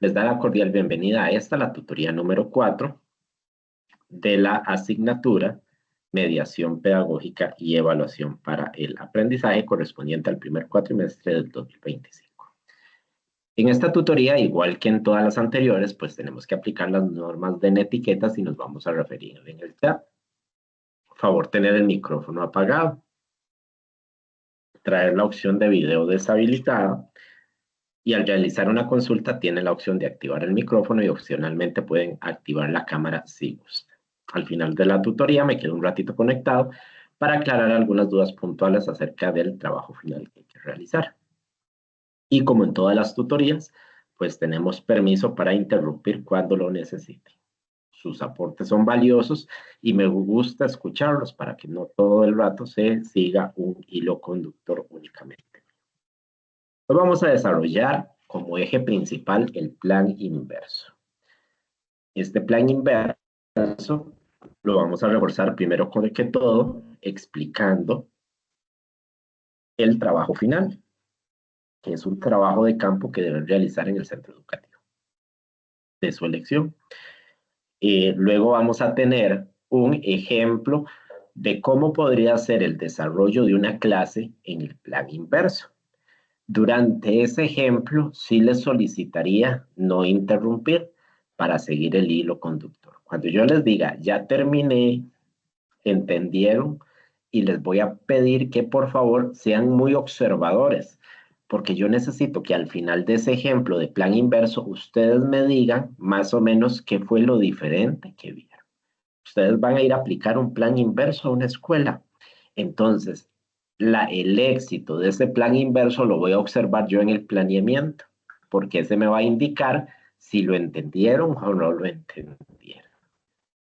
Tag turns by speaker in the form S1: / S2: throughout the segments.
S1: Les da la cordial bienvenida a esta, la tutoría número 4 de la asignatura Mediación Pedagógica y Evaluación para el Aprendizaje correspondiente al primer cuatrimestre del 2025. En esta tutoría, igual que en todas las anteriores, pues tenemos que aplicar las normas de etiquetas y nos vamos a referir en el chat. Por favor, tener el micrófono apagado, traer la opción de video deshabilitada, y al realizar una consulta tiene la opción de activar el micrófono y opcionalmente pueden activar la cámara si gustan. Al final de la tutoría me quedo un ratito conectado para aclarar algunas dudas puntuales acerca del trabajo final que hay que realizar. Y como en todas las tutorías, pues tenemos permiso para interrumpir cuando lo necesite. Sus aportes son valiosos y me gusta escucharlos para que no todo el rato se siga un hilo conductor únicamente. Hoy vamos a desarrollar como eje principal el plan inverso. Este plan inverso lo vamos a reforzar primero que todo explicando el trabajo final, que es un trabajo de campo que deben realizar en el centro educativo de su elección. Luego vamos a tener un ejemplo de cómo podría ser el desarrollo de una clase en el plan inverso. Durante ese ejemplo, sí les solicitaría no interrumpir para seguir el hilo conductor. Cuando yo les diga, ya terminé, entendieron, y les voy a pedir que por favor sean muy observadores, porque yo necesito que al final de ese ejemplo de plan inverso, ustedes me digan más o menos qué fue lo diferente que vieron. Ustedes van a ir a aplicar un plan inverso a una escuela. Entonces, el éxito de ese plan inverso lo voy a observar yo en el planeamiento, porque ese me va a indicar si lo entendieron o no lo entendieron.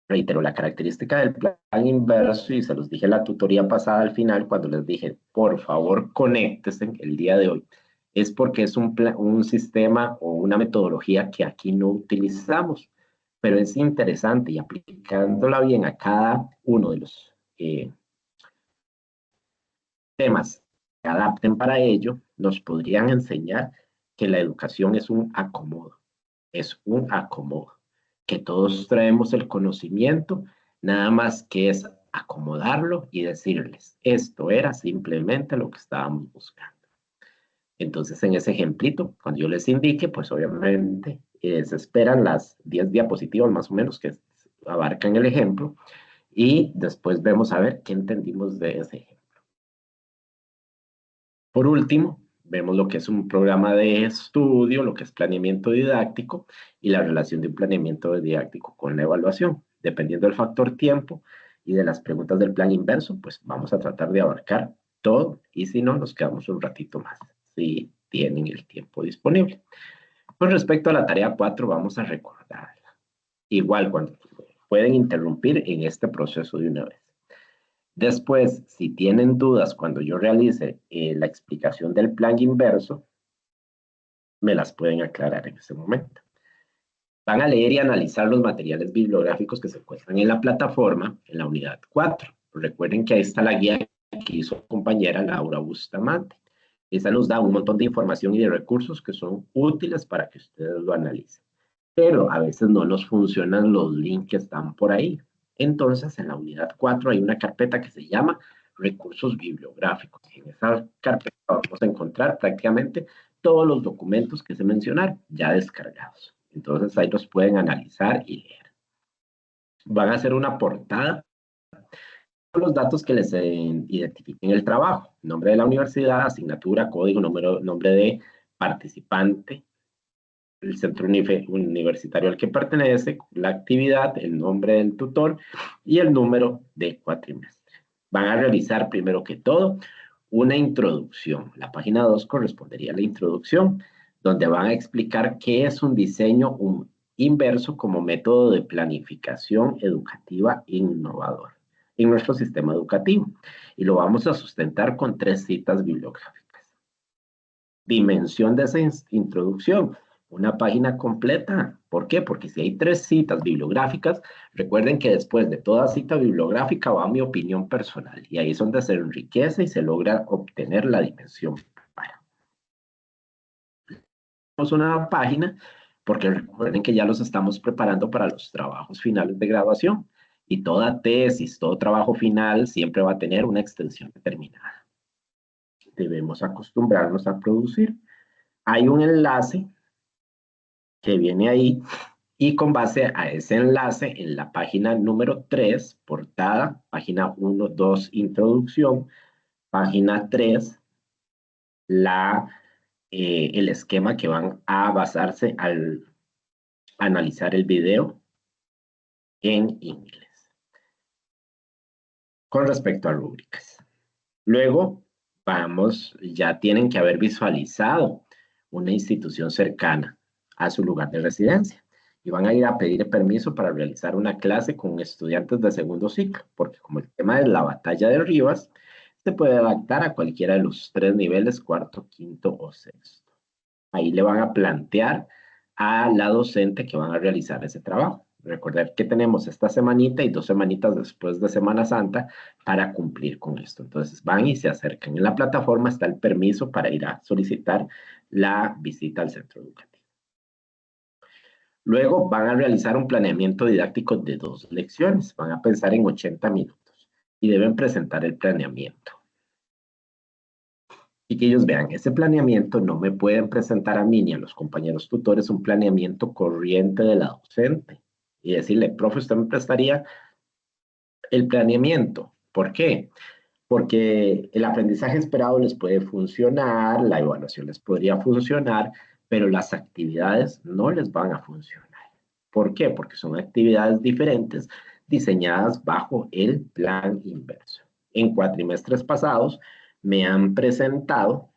S1: Reitero, la característica del plan inverso, y se los dije en la tutoría pasada al final, cuando les dije, por favor, conéctense el día de hoy, es porque es un sistema o una metodología que aquí no utilizamos, pero es interesante y aplicándola bien a cada uno de los temas que adapten para ello, nos podrían enseñar que la educación es un acomodo, que todos traemos el conocimiento, nada más que es acomodarlo y decirles, esto era simplemente lo que estábamos buscando. Entonces, en ese ejemplito, cuando yo les indique, pues obviamente se esperan las 10 diapositivas más o menos que abarcan el ejemplo y después vemos a ver qué entendimos de ese ejemplo. Por último, vemos lo que es un programa de estudio, lo que es planeamiento didáctico y la relación de un planeamiento didáctico con la evaluación. Dependiendo del factor tiempo y de las preguntas del plan inverso, pues vamos a tratar de abarcar todo y si no, nos quedamos un ratito más, si tienen el tiempo disponible. Con respecto a la tarea 4, vamos a recordarla. Igual, cuando pueden interrumpir en este proceso de una vez. Después, si tienen dudas cuando yo realice la explicación del plan inverso, me las pueden aclarar en ese momento. Van a leer y analizar los materiales bibliográficos que se encuentran en la plataforma en la unidad 4. Recuerden que ahí está la guía que hizo compañera Laura Bustamante. Esa nos da un montón de información y de recursos que son útiles para que ustedes lo analicen. Pero a veces no nos funcionan los links que están por ahí. Entonces, en la unidad 4 hay una carpeta que se llama recursos bibliográficos. En esa carpeta vamos a encontrar prácticamente todos los documentos que se mencionaron ya descargados. Entonces, ahí los pueden analizar y leer. Van a hacer una portada con los datos que les identifiquen el trabajo. Nombre de la universidad, asignatura, código, nombre de participante, el centro universitario al que pertenece, la actividad, el nombre del tutor y el número de cuatrimestre. Van a realizar primero que todo una introducción. La página 2 correspondería a la introducción, donde van a explicar qué es un diseño inverso como método de planificación educativa innovador en nuestro sistema educativo. Y lo vamos a sustentar con 3 citas bibliográficas. Dimensión de esa introducción. Una página completa. ¿Por qué? Porque si hay 3 citas bibliográficas, recuerden que después de toda cita bibliográfica va mi opinión personal y ahí es donde se enriquece y se logra obtener la dimensión para. una página, porque recuerden que ya los estamos preparando para los trabajos finales de graduación. Y toda tesis, todo trabajo final siempre va a tener una extensión determinada. Debemos acostumbrarnos a producir. Hay un enlace que viene ahí y con base a ese enlace en la página número 3, portada, página 1, 2, introducción, página 3, el esquema que van a basarse al analizar el video en inglés. Con respecto a rúbricas. Luego, ya tienen que haber visualizado una institución cercana a su lugar de residencia y van a ir a pedir permiso para realizar una clase con estudiantes de segundo ciclo, porque como el tema es la batalla de Rivas, se puede adaptar a cualquiera de los 3 niveles, cuarto, quinto o sexto. Ahí le van a plantear a la docente que van a realizar ese trabajo. Recordar que tenemos esta semanita y 2 semanitas después de Semana Santa para cumplir con esto. Entonces van y se acercan. En la plataforma está el permiso para ir a solicitar la visita al centro educativo. Luego van a realizar un planeamiento didáctico de 2 lecciones. Van a pensar en 80 minutos y deben presentar el planeamiento. Y que ellos vean, ese planeamiento no me pueden presentar a mí ni a los compañeros tutores un planeamiento corriente de la docente y decirle, profe, usted me prestaría el planeamiento. ¿Por qué? Porque el aprendizaje esperado les puede funcionar, la evaluación les podría funcionar, pero las actividades no les van a funcionar. ¿Por qué? Porque son actividades diferentes diseñadas bajo el plan inverso. En cuatrimestres pasados me han presentado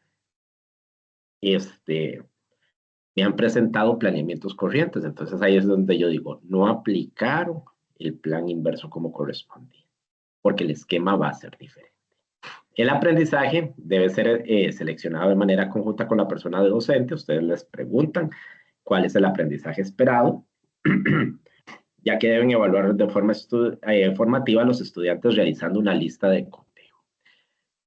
S1: planeamientos corrientes. Entonces ahí es donde yo digo, no aplicaron el plan inverso como correspondía, porque el esquema va a ser diferente. El aprendizaje debe ser seleccionado de manera conjunta con la persona de docente. Ustedes les preguntan cuál es el aprendizaje esperado, ya que deben evaluar de forma formativa a los estudiantes realizando una lista de cotejo.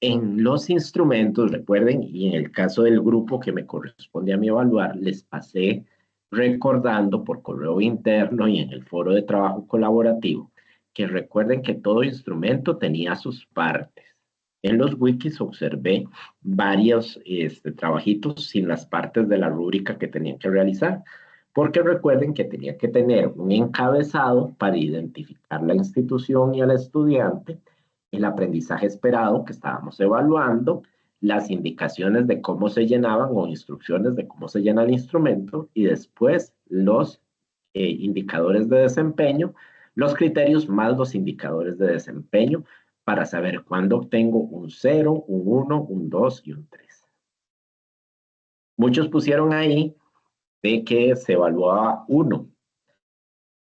S1: En los instrumentos, recuerden, y en el caso del grupo que me corresponde a mí evaluar, les pasé recordando por correo interno y en el foro de trabajo colaborativo, que recuerden que todo instrumento tenía sus partes. En los wikis observé varios trabajitos sin las partes de la rúbrica que tenían que realizar, porque recuerden que tenía que tener un encabezado para identificar la institución y al estudiante, el aprendizaje esperado que estábamos evaluando, las indicaciones de cómo se llenaban o instrucciones de cómo se llena el instrumento y después los indicadores de desempeño, los criterios más los indicadores de desempeño para saber cuándo obtengo un 0, un 1, un 2 y un 3. Muchos pusieron ahí de que se evaluaba 1,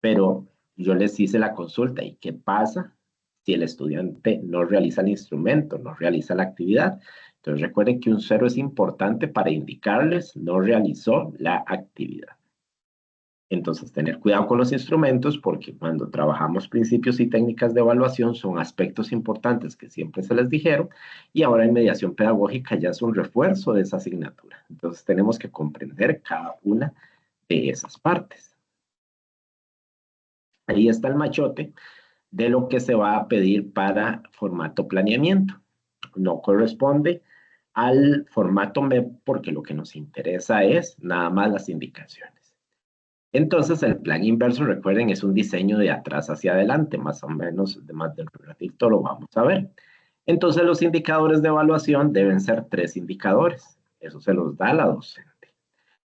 S1: pero yo les hice la consulta. ¿Y qué pasa si el estudiante no realiza el instrumento, no realiza la actividad? Entonces recuerden que un 0 es importante para indicarles no realizó la actividad. Entonces, tener cuidado con los instrumentos porque cuando trabajamos principios y técnicas de evaluación son aspectos importantes que siempre se les dijeron y ahora en mediación pedagógica ya es un refuerzo de esa asignatura. Entonces, tenemos que comprender cada una de esas partes. Ahí está el machote de lo que se va a pedir para formato planeamiento. No corresponde al formato MEP porque lo que nos interesa es nada más las indicaciones. Entonces, el plan inverso, recuerden, es un diseño de atrás hacia adelante, más o menos, de más del ratito lo vamos a ver. Entonces, los indicadores de evaluación deben ser 3 indicadores. Eso se los da la docente.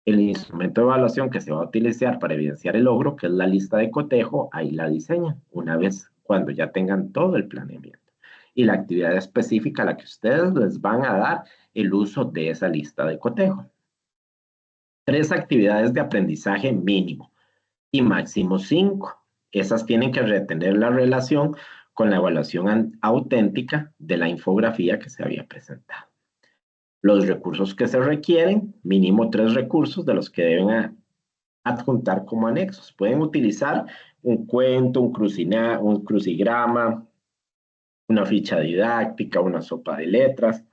S1: El instrumento de evaluación que se va a utilizar para evidenciar el logro, que es la lista de cotejo, ahí la diseñan, una vez cuando ya tengan todo el planeamiento. Y la actividad específica a la que ustedes les van a dar el uso de esa lista de cotejo. 3 actividades de aprendizaje mínimo y máximo 5. Esas tienen que retener la relación con la evaluación auténtica de la infografía que se había presentado. Los recursos que se requieren, mínimo 3 recursos de los que deben adjuntar como anexos. Pueden utilizar un cuento, un crucigrama, una ficha didáctica, una sopa de letras,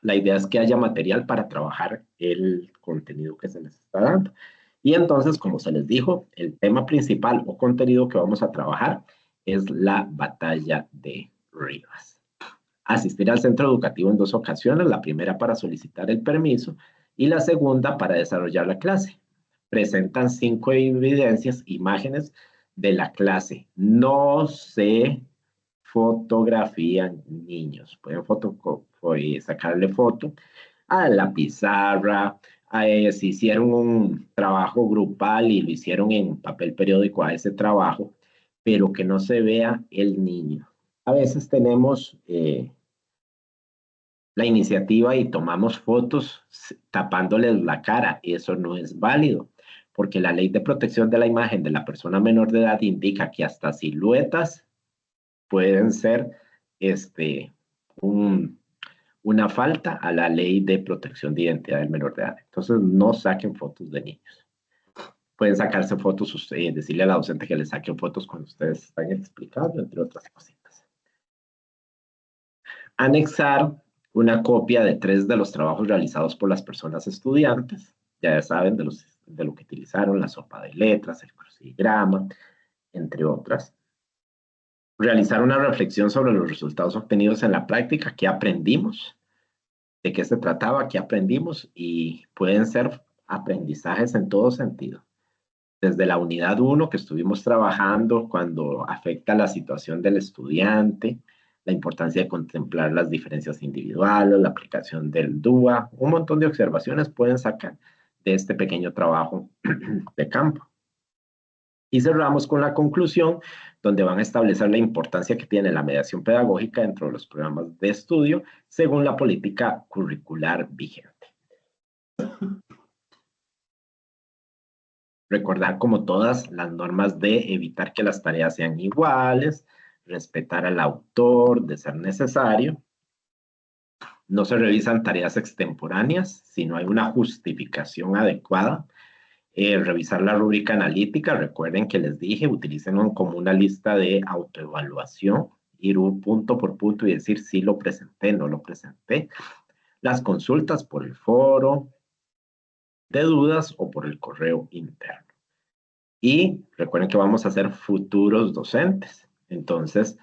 S1: La idea es que haya material para trabajar el contenido que se les está dando. Y entonces, como se les dijo, el tema principal o contenido que vamos a trabajar es la batalla de Rivas. Asistir al centro educativo en 2 ocasiones, la primera para solicitar el permiso y la segunda para desarrollar la clase. Presentan 5 evidencias, imágenes de la clase. No se fotografían niños. Pueden sacarle foto a la pizarra, si hicieron un trabajo grupal y lo hicieron en papel periódico a ese trabajo, pero que no se vea el niño. A veces tenemos la iniciativa y tomamos fotos tapándoles la cara. Eso no es válido, porque la ley de protección de la imagen de la persona menor de edad indica que hasta siluetas pueden ser un, una falta a la ley de protección de identidad del menor de edad. Entonces, no saquen fotos de niños. Pueden sacarse fotos, decirle a la docente que le saquen fotos cuando ustedes están explicando, entre otras cositas. Anexar una copia de 3 de los trabajos realizados por las personas estudiantes. Ya saben de lo que utilizaron, la sopa de letras, el crucigrama, entre otras. Realizar una reflexión sobre los resultados obtenidos en la práctica, qué aprendimos, de qué se trataba, qué aprendimos, y pueden ser aprendizajes en todo sentido. Desde la unidad 1 que estuvimos trabajando cuando afecta la situación del estudiante, la importancia de contemplar las diferencias individuales, la aplicación del DUA, un montón de observaciones pueden sacar de este pequeño trabajo de campo. Y cerramos con la conclusión, donde van a establecer la importancia que tiene la mediación pedagógica dentro de los programas de estudio según la política curricular vigente. Recordar como todas las normas de evitar que las tareas sean iguales, respetar al autor de ser necesario. No se revisan tareas extemporáneas si no hay una justificación adecuada. Revisar la rúbrica analítica, recuerden que les dije, utilicen como una lista de autoevaluación, ir punto por punto y decir si lo presenté, no lo presenté. Las consultas por el foro de dudas o por el correo interno. Y recuerden que vamos a ser futuros docentes. Entonces,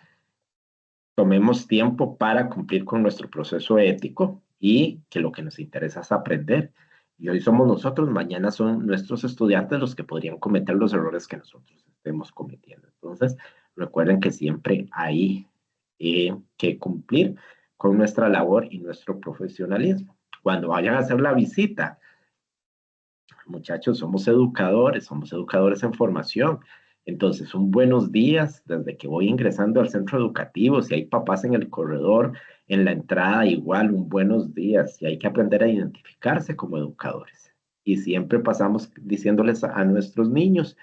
S1: tomemos tiempo para cumplir con nuestro proceso ético y que lo que nos interesa es aprender. Y hoy somos nosotros, mañana son nuestros estudiantes los que podrían cometer los errores que nosotros estemos cometiendo. Entonces, recuerden que siempre hay que cumplir con nuestra labor y nuestro profesionalismo. Cuando vayan a hacer la visita, muchachos, somos educadores en formación. Entonces, un buenos días desde que voy ingresando al centro educativo. Si hay papás en el corredor, en la entrada, igual, un buenos días. Y hay que aprender a identificarse como educadores. Y siempre pasamos diciéndoles a nuestros niños,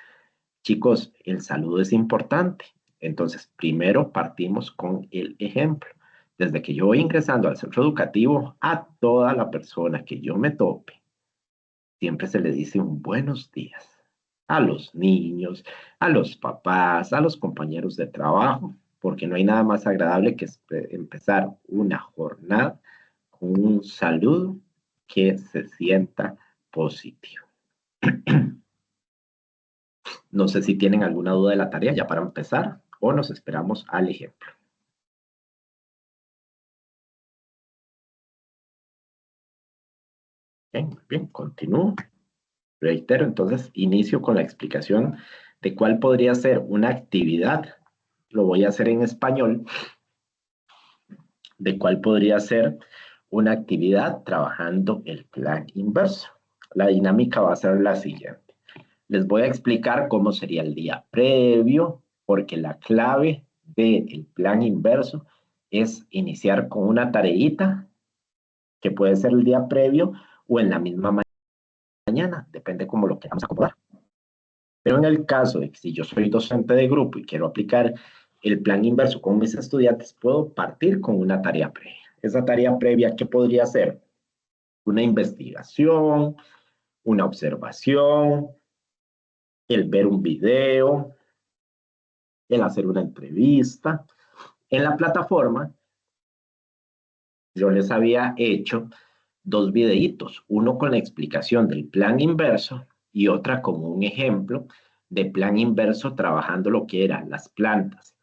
S1: chicos, el saludo es importante. Entonces, primero partimos con el ejemplo. Desde que yo voy ingresando al centro educativo, a toda la persona que yo me tope, siempre se le dice un buenos días a los niños, a los papás, a los compañeros de trabajo, porque no hay nada más agradable que empezar una jornada con un saludo que se sienta positivo. No sé si tienen alguna duda de la tarea ya para empezar o nos esperamos al ejemplo. Bien, bien, continúo. Reitero, entonces, inicio con la explicación de cuál podría ser una actividad. Lo voy a hacer en español. De cuál podría ser una actividad trabajando el plan inverso. La dinámica va a ser la siguiente. Les voy a explicar cómo sería el día previo, porque la clave del plan inverso es iniciar con una tareita que puede ser el día previo o en la misma mañana, depende cómo lo queramos acomodar. Pero en el caso de que si yo soy docente de grupo y quiero aplicar el plan inverso con mis estudiantes, puedo partir con una tarea previa. Esa tarea previa, ¿qué podría ser? Una investigación, una observación, el ver un video, el hacer una entrevista. En la plataforma yo les había hecho dos videitos, uno con la explicación del plan inverso y otra como un ejemplo de plan inverso trabajando lo que eran las plantas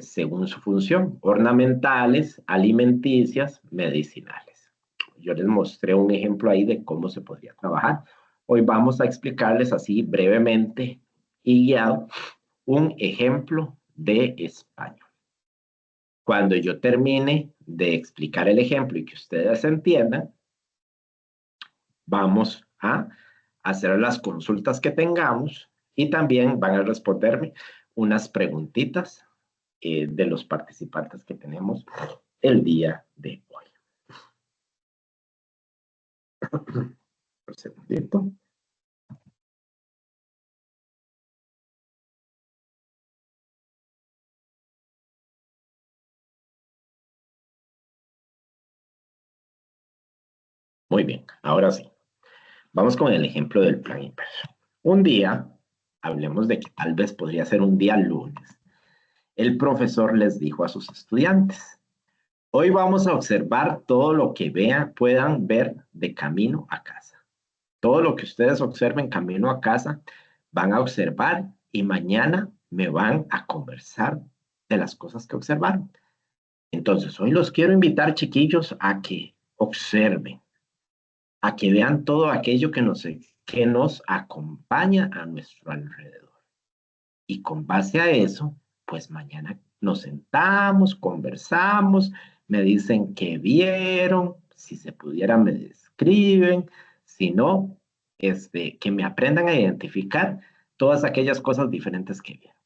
S1: según su función, ornamentales, alimenticias, medicinales. Yo les mostré un ejemplo ahí de cómo se podría trabajar. Hoy vamos a explicarles así brevemente y guiado un ejemplo de español. Cuando yo termine de explicar el ejemplo y que ustedes entiendan, vamos a hacer las consultas que tengamos y también van a responderme unas preguntitas de los participantes que tenemos el día de hoy. Un segundito. Muy bien, ahora sí. Vamos con el ejemplo del plan inverso. Un día, hablemos de que tal vez podría ser un día lunes, el profesor les dijo a sus estudiantes, hoy vamos a observar todo lo que puedan ver de camino a casa. Todo lo que ustedes observen camino a casa, van a observar y mañana me van a conversar de las cosas que observaron. Entonces, hoy los quiero invitar, chiquillos, a que observen, a que vean todo aquello que nos acompaña a nuestro alrededor. Y con base a eso, pues mañana nos sentamos, conversamos, me dicen qué vieron, si se pudiera me describen, si no, que me aprendan a identificar todas aquellas cosas diferentes que vieron.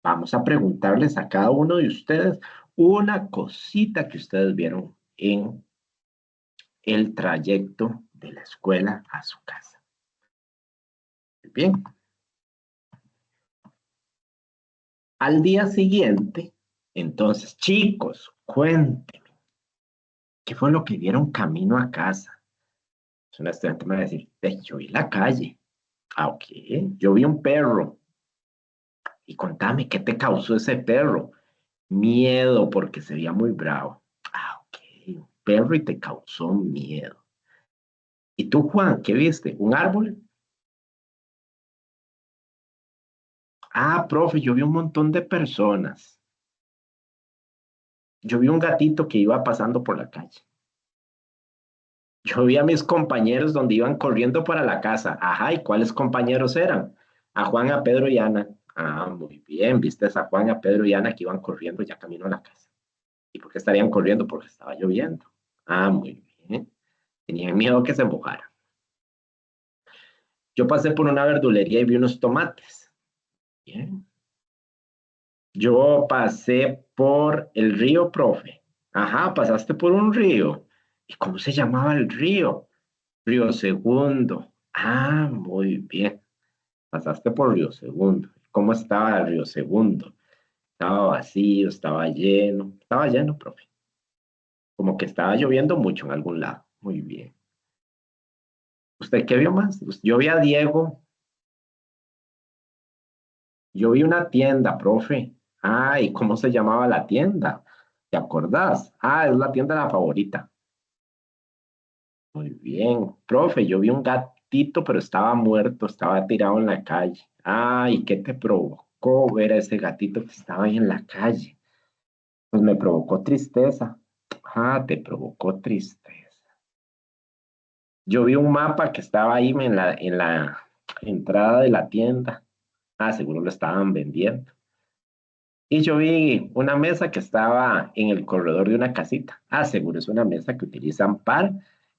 S1: Vamos a preguntarles a cada uno de ustedes una cosita que ustedes vieron en el trayecto de la escuela a su casa. Bien. Al día siguiente, entonces, chicos, cuéntenme, ¿qué fue lo que vieron camino a casa? Es una estudiante me va a decir, yo vi la calle. Ah, ok, yo vi un perro. Y contame, ¿qué te causó ese perro? Miedo, porque se veía muy bravo. Ah, ok, un perro y te causó miedo. ¿Y tú, Juan, qué viste? ¿Un árbol? Ah, profe, yo vi un montón de personas. Yo vi un gatito que iba pasando por la calle. Yo vi a mis compañeros donde iban corriendo para la casa. Ajá, ¿y cuáles compañeros eran? A Juan, a Pedro y Ana. Ah, muy bien, viste a Juan, a Pedro y Ana que iban corriendo ya camino a la casa. ¿Y por qué estarían corriendo? Porque estaba lloviendo. Ah, muy bien. Tenían miedo que se mojara. Yo pasé por una verdulería y vi unos tomates. Bien. Yo pasé por el río, profe. Ajá, pasaste por un río. ¿Y cómo se llamaba el río? Río Segundo. Ah, muy bien. Pasaste por Río Segundo. ¿Cómo estaba el Río Segundo? Estaba vacío, estaba lleno. Estaba lleno, profe. Como que estaba lloviendo mucho en algún lado. Muy bien. ¿Usted qué vio más? Yo vi a Diego. Yo vi una tienda, profe. Ah, ¿y cómo se llamaba la tienda? ¿Te acordás? Ah, es la tienda la favorita. Muy bien. Profe, yo vi un gatito, pero estaba muerto, estaba tirado en la calle. Ah, ¿y qué te provocó ver a ese gatito que estaba ahí en la calle? Pues me provocó tristeza. Ah, te provocó tristeza. Yo vi un mapa que estaba ahí en la entrada de la tienda. Ah, seguro lo estaban vendiendo. Y yo vi una mesa que estaba en el corredor de una casita. Ah, seguro es una mesa que utilizan para,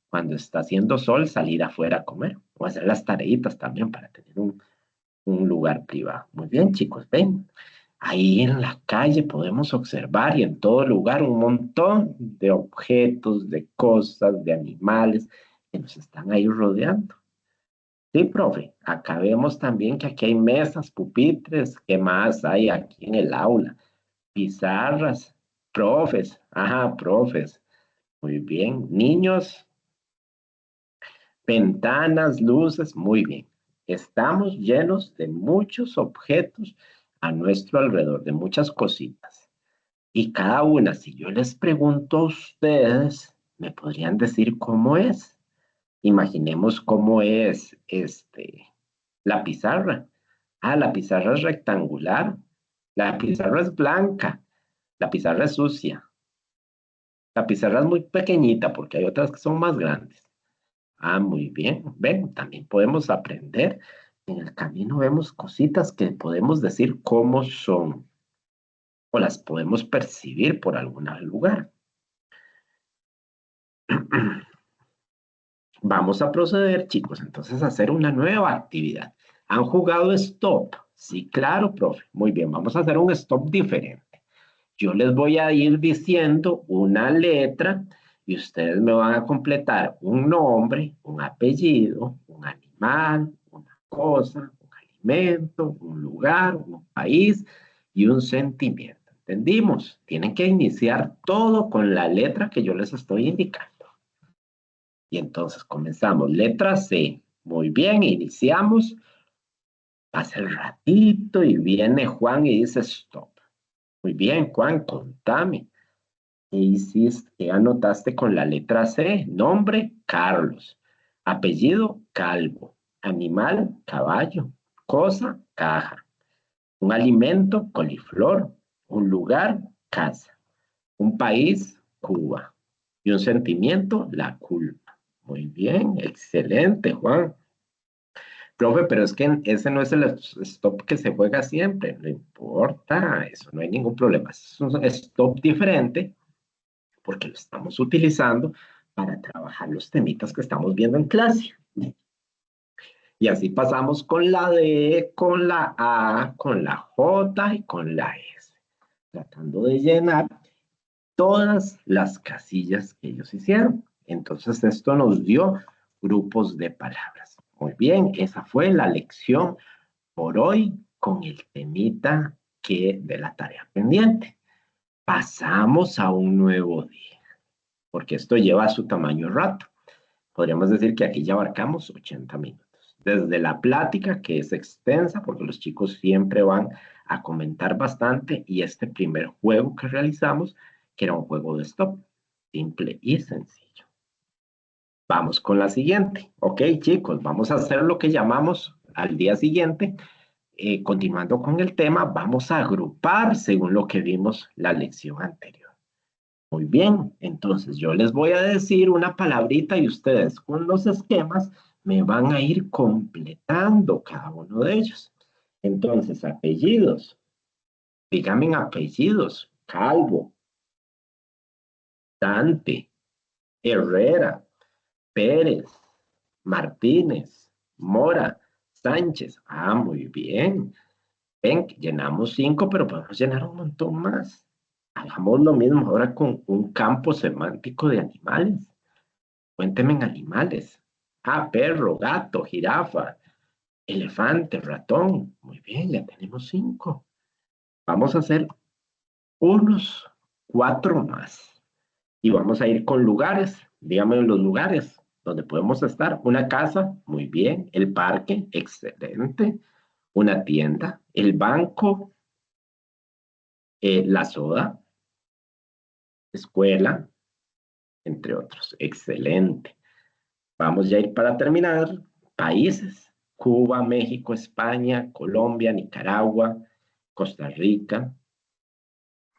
S1: cuando está haciendo sol, salir afuera a comer o hacer las tareitas también para tener un lugar privado. Muy bien, chicos, ven. Ahí en la calle podemos observar y en todo lugar un montón de objetos, de cosas, de animales que nos están ahí rodeando. Sí, profe, acá vemos también que aquí hay mesas, pupitres, ¿qué más hay aquí en el aula? Pizarras, profes, ajá, profes, muy bien. Niños, ventanas, luces, muy bien. Estamos llenos de muchos objetos a nuestro alrededor, de muchas cositas. Y cada una, si yo les pregunto a ustedes, me podrían decir cómo es. Imaginemos cómo es la pizarra. Ah, la pizarra es rectangular. La pizarra es blanca. La pizarra es sucia. La pizarra es muy pequeñita porque hay otras que son más grandes. Ah, muy bien. Ven, también podemos aprender. En el camino vemos cositas que podemos decir cómo son o las podemos percibir por algún lugar. Vamos a proceder, chicos, entonces a hacer una nueva actividad. ¿Han jugado stop? Sí, claro, profe. Muy bien, vamos a hacer un stop diferente. Yo les voy a ir diciendo una letra y ustedes me van a completar un nombre, un apellido, un animal, una cosa, un alimento, un lugar, un país y un sentimiento. ¿Entendimos? Tienen que iniciar todo con la letra que yo les estoy indicando. Y entonces comenzamos. Letra C. Muy bien, iniciamos. Pasa el ratito y viene Juan y dice stop. Muy bien, Juan, contame. ¿Qué hiciste? ¿Qué anotaste con la letra C? Nombre, Carlos. Apellido, Calvo. Animal, caballo. Cosa, caja. Un alimento, coliflor. Un lugar, casa. Un país, Cuba. Y un sentimiento, la culpa. Muy bien, excelente, Juan. Profe, pero es que ese no es el stop que se juega siempre. No importa, eso no hay ningún problema. Es un stop diferente porque lo estamos utilizando para trabajar los temitas que estamos viendo en clase. Y así pasamos con la D, con la A, con la J y con la S, tratando de llenar todas las casillas que ellos hicieron. Entonces esto nos dio grupos de palabras. Muy bien, esa fue la lección por hoy con el temita que de la tarea pendiente. Pasamos a un nuevo día, porque esto lleva su tamaño rato. Podríamos decir que aquí ya abarcamos 80 minutos. Desde la plática, que es extensa, porque los chicos siempre van a comentar bastante, y este primer juego que realizamos, que era un juego de stop, simple y sencillo. Vamos con la siguiente. Ok, chicos, vamos a hacer lo que llamamos al día siguiente. Continuando con el tema, vamos a agrupar según lo que vimos la lección anterior. Muy bien, entonces yo les voy a decir una palabrita y ustedes con los esquemas me van a ir completando cada uno de ellos. Entonces, apellidos. Díganme apellidos. Calvo, Dante, Herrera, Pérez, Martínez, Mora, Sánchez. Ah, muy bien. Ven, llenamos 5, pero podemos llenar un montón más. Hagamos lo mismo ahora con un campo semántico de animales. Cuéntenme en animales. Ah, perro, gato, jirafa, elefante, ratón. Muy bien, ya tenemos 5. Vamos a hacer unos 4 más. Y vamos a ir con lugares. Dígame los lugares donde podemos estar. Una casa, muy bien. El parque, excelente. Una tienda, el banco, la soda, escuela, entre otros. Excelente. Vamos ya a ir para terminar. Países, Cuba, México, España, Colombia, Nicaragua, Costa Rica.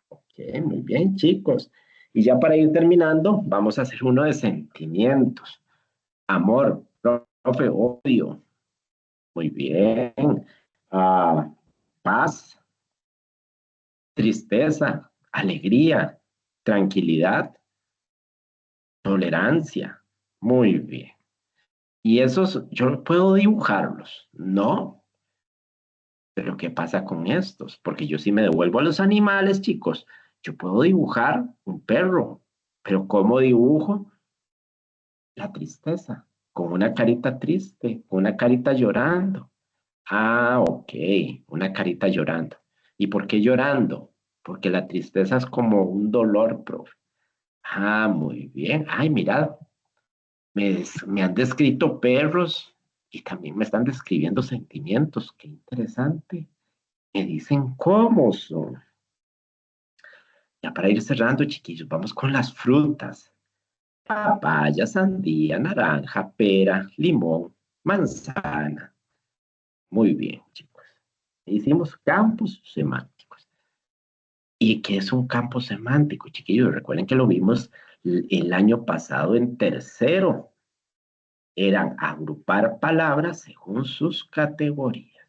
S1: Ok, muy bien, chicos. Y ya para ir terminando, vamos a hacer uno de sentimientos. Amor, profe, odio. Muy bien. Ah, paz, tristeza, alegría, tranquilidad, tolerancia. Muy bien. Y esos, yo no puedo dibujarlos, ¿no? Pero ¿qué pasa con estos? Porque yo sí me devuelvo a los animales, chicos. Yo puedo dibujar un perro, pero ¿cómo dibujo? La tristeza, con una carita triste, con una carita llorando. Ah, ok, una carita llorando. ¿Y por qué llorando? Porque la tristeza es como un dolor, profe. Ah, muy bien. Ay, mirad, me han descrito perros y también me están describiendo sentimientos. Qué interesante. Me dicen cómo son. Ya para ir cerrando, chiquillos, vamos con las frutas. Papaya, sandía, naranja, pera, limón, manzana. Muy bien, chicos. Hicimos campos semánticos. ¿Y qué es un campo semántico, chiquillos? Recuerden que lo vimos el año pasado en tercero. Eran agrupar palabras según sus categorías.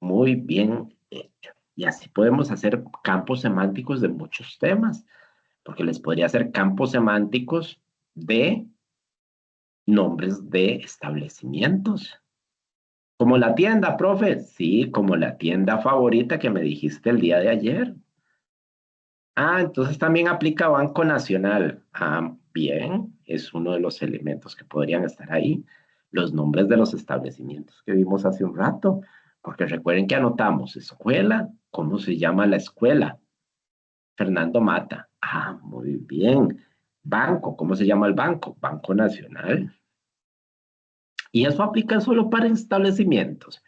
S1: Muy bien hecho. Y así podemos hacer campos semánticos de muchos temas, porque les podría hacer campos semánticos de nombres de establecimientos. Como la tienda, profe. Sí, como la tienda favorita que me dijiste el día de ayer. Ah, entonces también aplica Banco Nacional. Ah, bien, es uno de los elementos que podrían estar ahí. Los nombres de los establecimientos que vimos hace un rato, porque recuerden que anotamos escuela, ¿cómo se llama la escuela? Fernando Mata. Ah, muy bien. Banco, ¿cómo se llama el banco? Banco Nacional. Y eso aplica solo para establecimientos,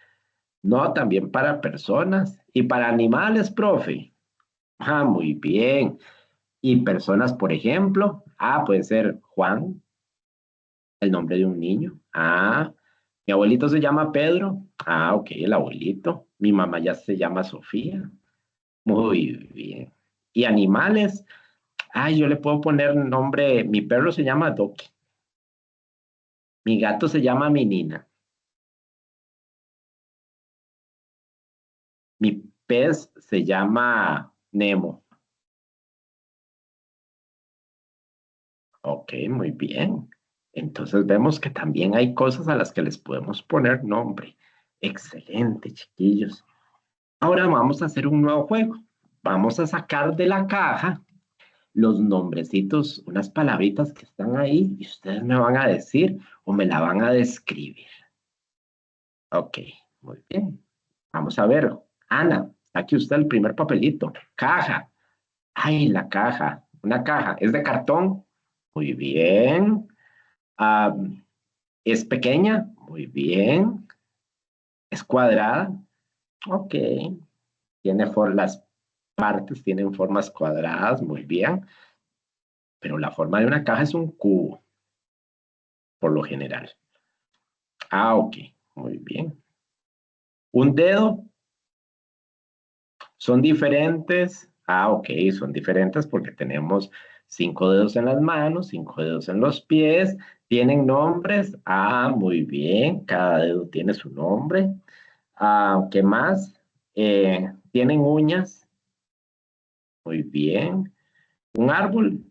S1: no también para personas y para animales, profe. Ah, muy bien. Y personas, por ejemplo, puede ser Juan, el nombre de un niño. Ah, mi abuelito se llama Pedro. Ah, ok, el abuelito. Mi mamá ya se llama Sofía. Muy bien. Y animales. Yo le puedo poner nombre. Mi perro se llama Doki. Mi gato se llama Minina. Mi pez se llama Nemo. Ok, muy bien. Entonces vemos que también hay cosas a las que les podemos poner nombre. Excelente, chiquillos. Ahora vamos a hacer un nuevo juego. Vamos a sacar de la caja los nombrecitos, unas palabritas que están ahí y ustedes me van a decir o me la van a describir. Ok, muy bien. Vamos a ver. Ana, aquí está el primer papelito. Caja. Ay, la caja. Una caja. ¿Es de cartón? Muy bien. Ah, ¿es pequeña? Muy bien. ¿Es cuadrada? Ok. Las partes tienen formas cuadradas, muy bien. Pero la forma de una caja es un cubo, por lo general. Ok. Muy bien. Un dedo, son diferentes. Ok, son diferentes porque tenemos 5 dedos en las manos, 5 dedos en los pies. ¿Tienen nombres? Muy bien. Cada dedo tiene su nombre. ¿Qué más? ¿Tienen uñas? Muy bien. Un árbol.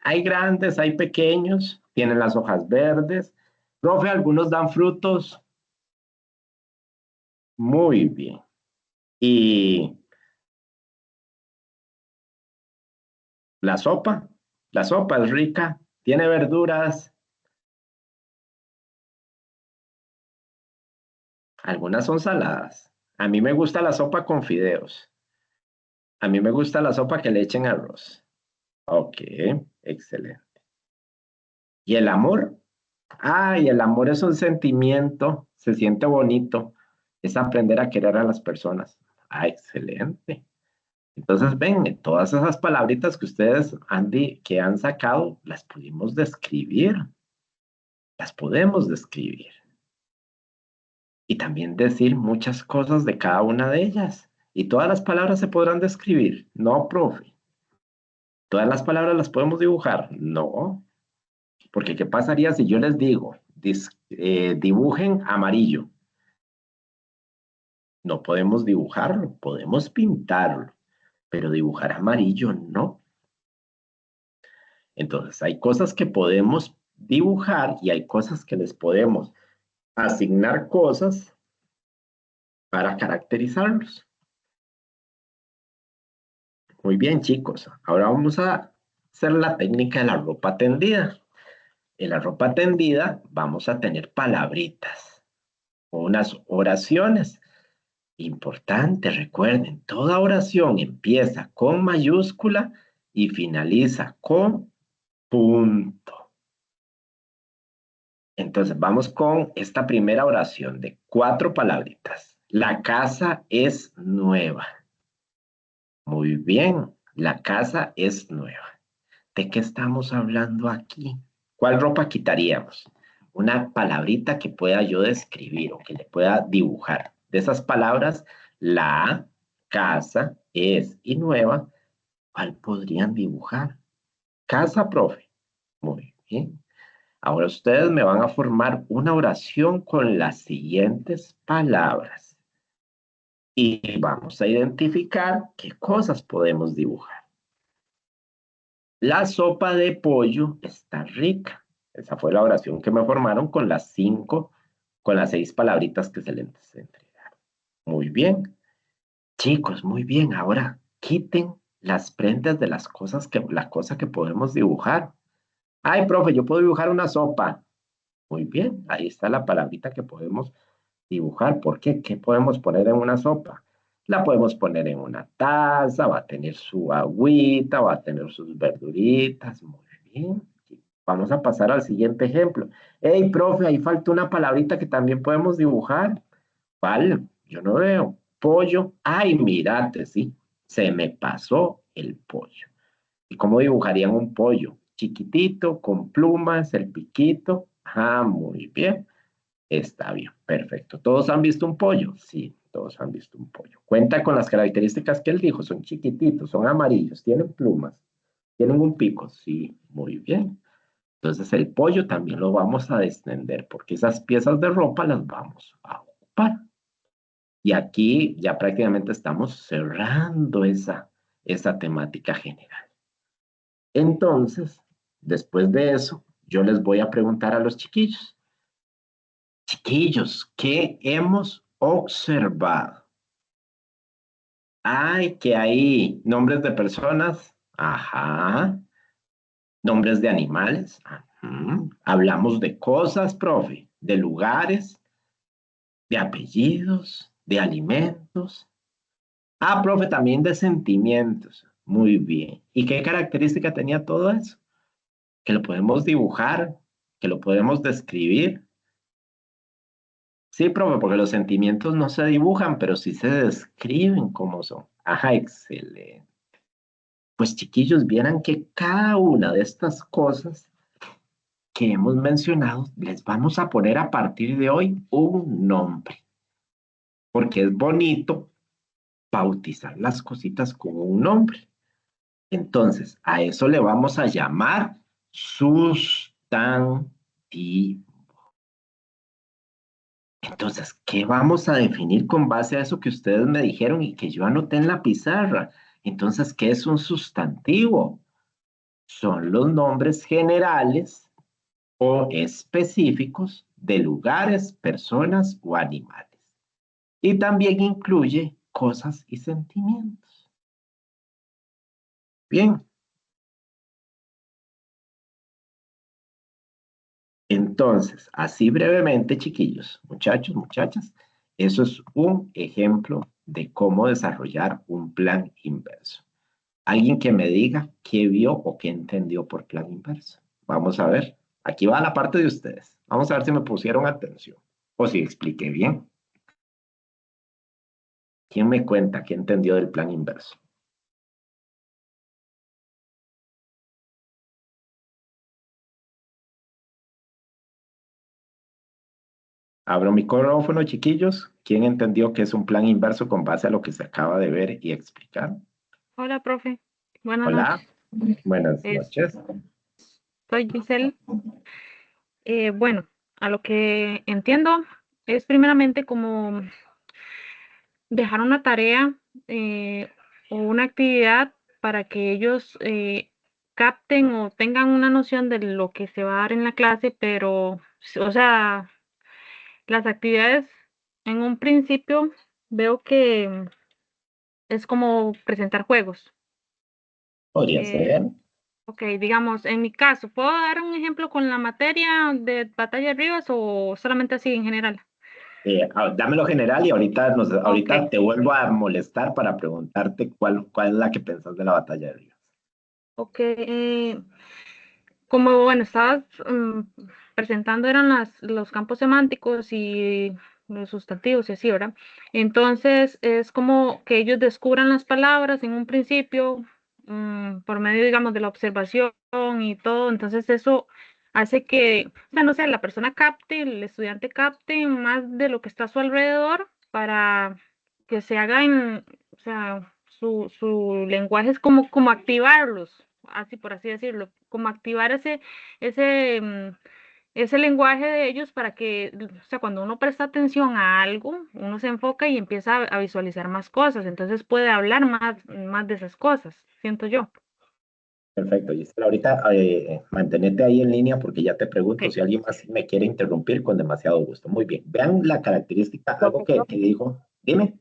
S1: Hay grandes, hay pequeños. Tienen las hojas verdes. Profe, algunos dan frutos. Muy bien. Y la sopa. La sopa es rica. Tiene verduras. Algunas son saladas. A mí me gusta la sopa con fideos. A mí me gusta la sopa que le echen arroz. Ok, excelente. ¿Y el amor? Y el amor es un sentimiento, se siente bonito, es aprender a querer a las personas. Excelente. Entonces, ven, todas esas palabritas que ustedes que han sacado, las pudimos describir, las podemos describir. Y también decir muchas cosas de cada una de ellas. Y todas las palabras se podrán describir. No, profe. Todas las palabras las podemos dibujar. No. Porque ¿qué pasaría si yo les digo, dibujen amarillo? No podemos dibujarlo, podemos pintarlo, pero dibujar amarillo no. Entonces hay cosas que podemos dibujar y hay cosas que les podemos asignar cosas para caracterizarlos. Muy bien, chicos. Ahora vamos a hacer la técnica de la ropa tendida. En la ropa tendida vamos a tener palabritas o unas oraciones. Importante, recuerden, toda oración empieza con mayúscula y finaliza con punto. Entonces vamos con esta primera oración de 4 palabritas. La casa es nueva. Muy bien. La casa es nueva. ¿De qué estamos hablando aquí? ¿Cuál ropa quitaríamos? Una palabrita que pueda yo describir o que le pueda dibujar. De esas palabras, la casa es y nueva, ¿cuál podrían dibujar? Casa, profe. Muy bien. Ahora ustedes me van a formar una oración con las siguientes palabras y vamos a identificar qué cosas podemos dibujar. La sopa de pollo está rica. Esa fue la oración que me formaron con con las 6 palabritas que se les entregaron. Muy bien. Chicos, muy bien. Ahora quiten las prendas de la cosa que podemos dibujar. Ay, profe, yo puedo dibujar una sopa. Muy bien, ahí está la palabrita que podemos dibujar. ¿Por qué? ¿Qué podemos poner en una sopa? La podemos poner en una taza, va a tener su agüita, va a tener sus verduritas. Muy bien. Vamos a pasar al siguiente ejemplo. Hey, profe, ahí falta una palabrita que también podemos dibujar. ¿Cuál? Yo no veo. Pollo. Ay, mírate, sí. Se me pasó el pollo. ¿Y cómo dibujarían un pollo? Chiquitito, con plumas, el piquito. Ah, muy bien. Está bien, perfecto. ¿Todos han visto un pollo? Sí, todos han visto un pollo. Cuenta con las características que él dijo. Son chiquititos, son amarillos, tienen plumas, tienen un pico. Sí, muy bien. Entonces el pollo también lo vamos a descender porque esas piezas de ropa las vamos a ocupar. Y aquí ya prácticamente estamos cerrando esa temática general. Entonces, después de eso, yo les voy a preguntar a los chiquillos. Chiquillos, ¿qué hemos observado? Ay, que hay nombres de personas. Ajá. Nombres de animales. Ajá. Hablamos de cosas, profe, de lugares, de apellidos, de alimentos. Ah, profe, también de sentimientos. Muy bien. ¿Y qué característica tenía todo eso? Que lo podemos dibujar, que lo podemos describir. Sí, profe, porque los sentimientos no se dibujan, pero sí se describen cómo son. Ajá, excelente. Pues chiquillos, vieran que cada una de estas cosas que hemos mencionado, les vamos a poner a partir de hoy un nombre, porque es bonito bautizar las cositas con un nombre. Entonces, a eso le vamos a llamar sustantivo. Entonces, ¿qué vamos a definir con base a eso que ustedes me dijeron y que yo anoté en la pizarra? Entonces, ¿qué es un sustantivo? Son los nombres generales o específicos de lugares, personas o animales. Y también incluye cosas y sentimientos. Bien, entonces, así brevemente, chiquillos, muchachos, muchachas, eso es un ejemplo de cómo desarrollar un plan inverso. Alguien que me diga qué vio o qué entendió por plan inverso. Vamos a ver. Aquí va la parte de ustedes. Vamos a ver si me pusieron atención o si expliqué bien. ¿Quién me cuenta qué entendió del plan inverso? Abro micrófono, chiquillos. ¿Quién entendió que es un plan inverso con base a lo que se acaba de ver y explicar?
S2: Hola, profe. Buenas
S1: Hola,
S2: noches.
S1: buenas
S2: Es-
S1: noches.
S2: Soy Giselle. Bueno, a lo que entiendo es primeramente como dejar una tarea o una actividad para que ellos capten o tengan una noción de lo que se va a dar en la clase, pero, o sea, las actividades en un principio veo que es como presentar juegos.
S1: Podría
S2: Eh,
S1: ser.
S2: Ok, digamos, en mi caso, ¿puedo dar un ejemplo con la materia de batalla de Rivas o solamente así en general?
S1: Dámelo general y
S2: Ok,
S1: ahorita te vuelvo a molestar para preguntarte cuál es la que pensás de la batalla de Rivas.
S2: ok. Como, bueno, estabas presentando eran los campos semánticos y los sustantivos y así, ¿verdad? Entonces, es como que ellos descubran las palabras en un principio, por medio, digamos, de la observación y todo. Entonces eso hace que, o sea, no sé, la persona capte, el estudiante capte más de lo que está a su alrededor para que se haga en, o sea, su lenguaje es como activarlos, así por así decirlo, como activar ese, ese lenguaje de ellos para que, o sea, cuando uno presta atención a algo, uno se enfoca y empieza a visualizar más cosas, entonces puede hablar más de esas cosas, siento yo.
S1: Perfecto, Gisela. Ahorita mantenete ahí en línea porque ya te pregunto
S2: Ok.
S1: si alguien más me quiere interrumpir con demasiado gusto. Muy bien. Vean la característica, algo
S3: Profesor.
S1: que dijo. Dime.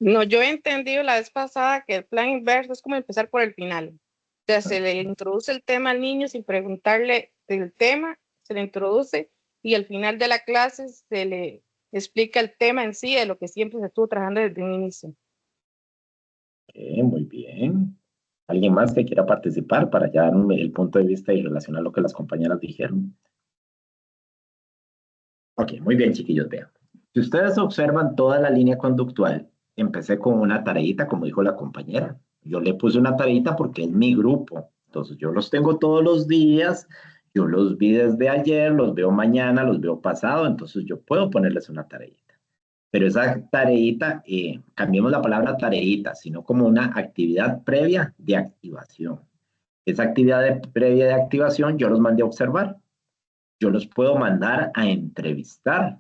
S3: No, yo he entendido la vez pasada que el plan inverso es como empezar por el final. O sea, se le introduce el tema al niño sin preguntarle del tema, se le introduce y al final de la clase se le explica el tema en sí de lo que siempre se estuvo trabajando desde un inicio.
S1: Muy bien. ¿Alguien más que quiera participar para ya darme el punto de vista y relacionar lo que las compañeras dijeron? Ok, muy bien, chiquillos, vean. Si ustedes observan toda la línea conductual, empecé con una tareita, como dijo la compañera. Yo le puse una tareita porque es mi grupo. Entonces, yo los tengo todos los días, yo los vi desde ayer, los veo mañana, los veo pasado, entonces yo puedo ponerles una tareita. Pero esa tareita, cambiemos la palabra tareita, sino como una actividad previa de activación. Esa actividad previa de activación yo los mandé a observar. Yo los puedo mandar a entrevistar.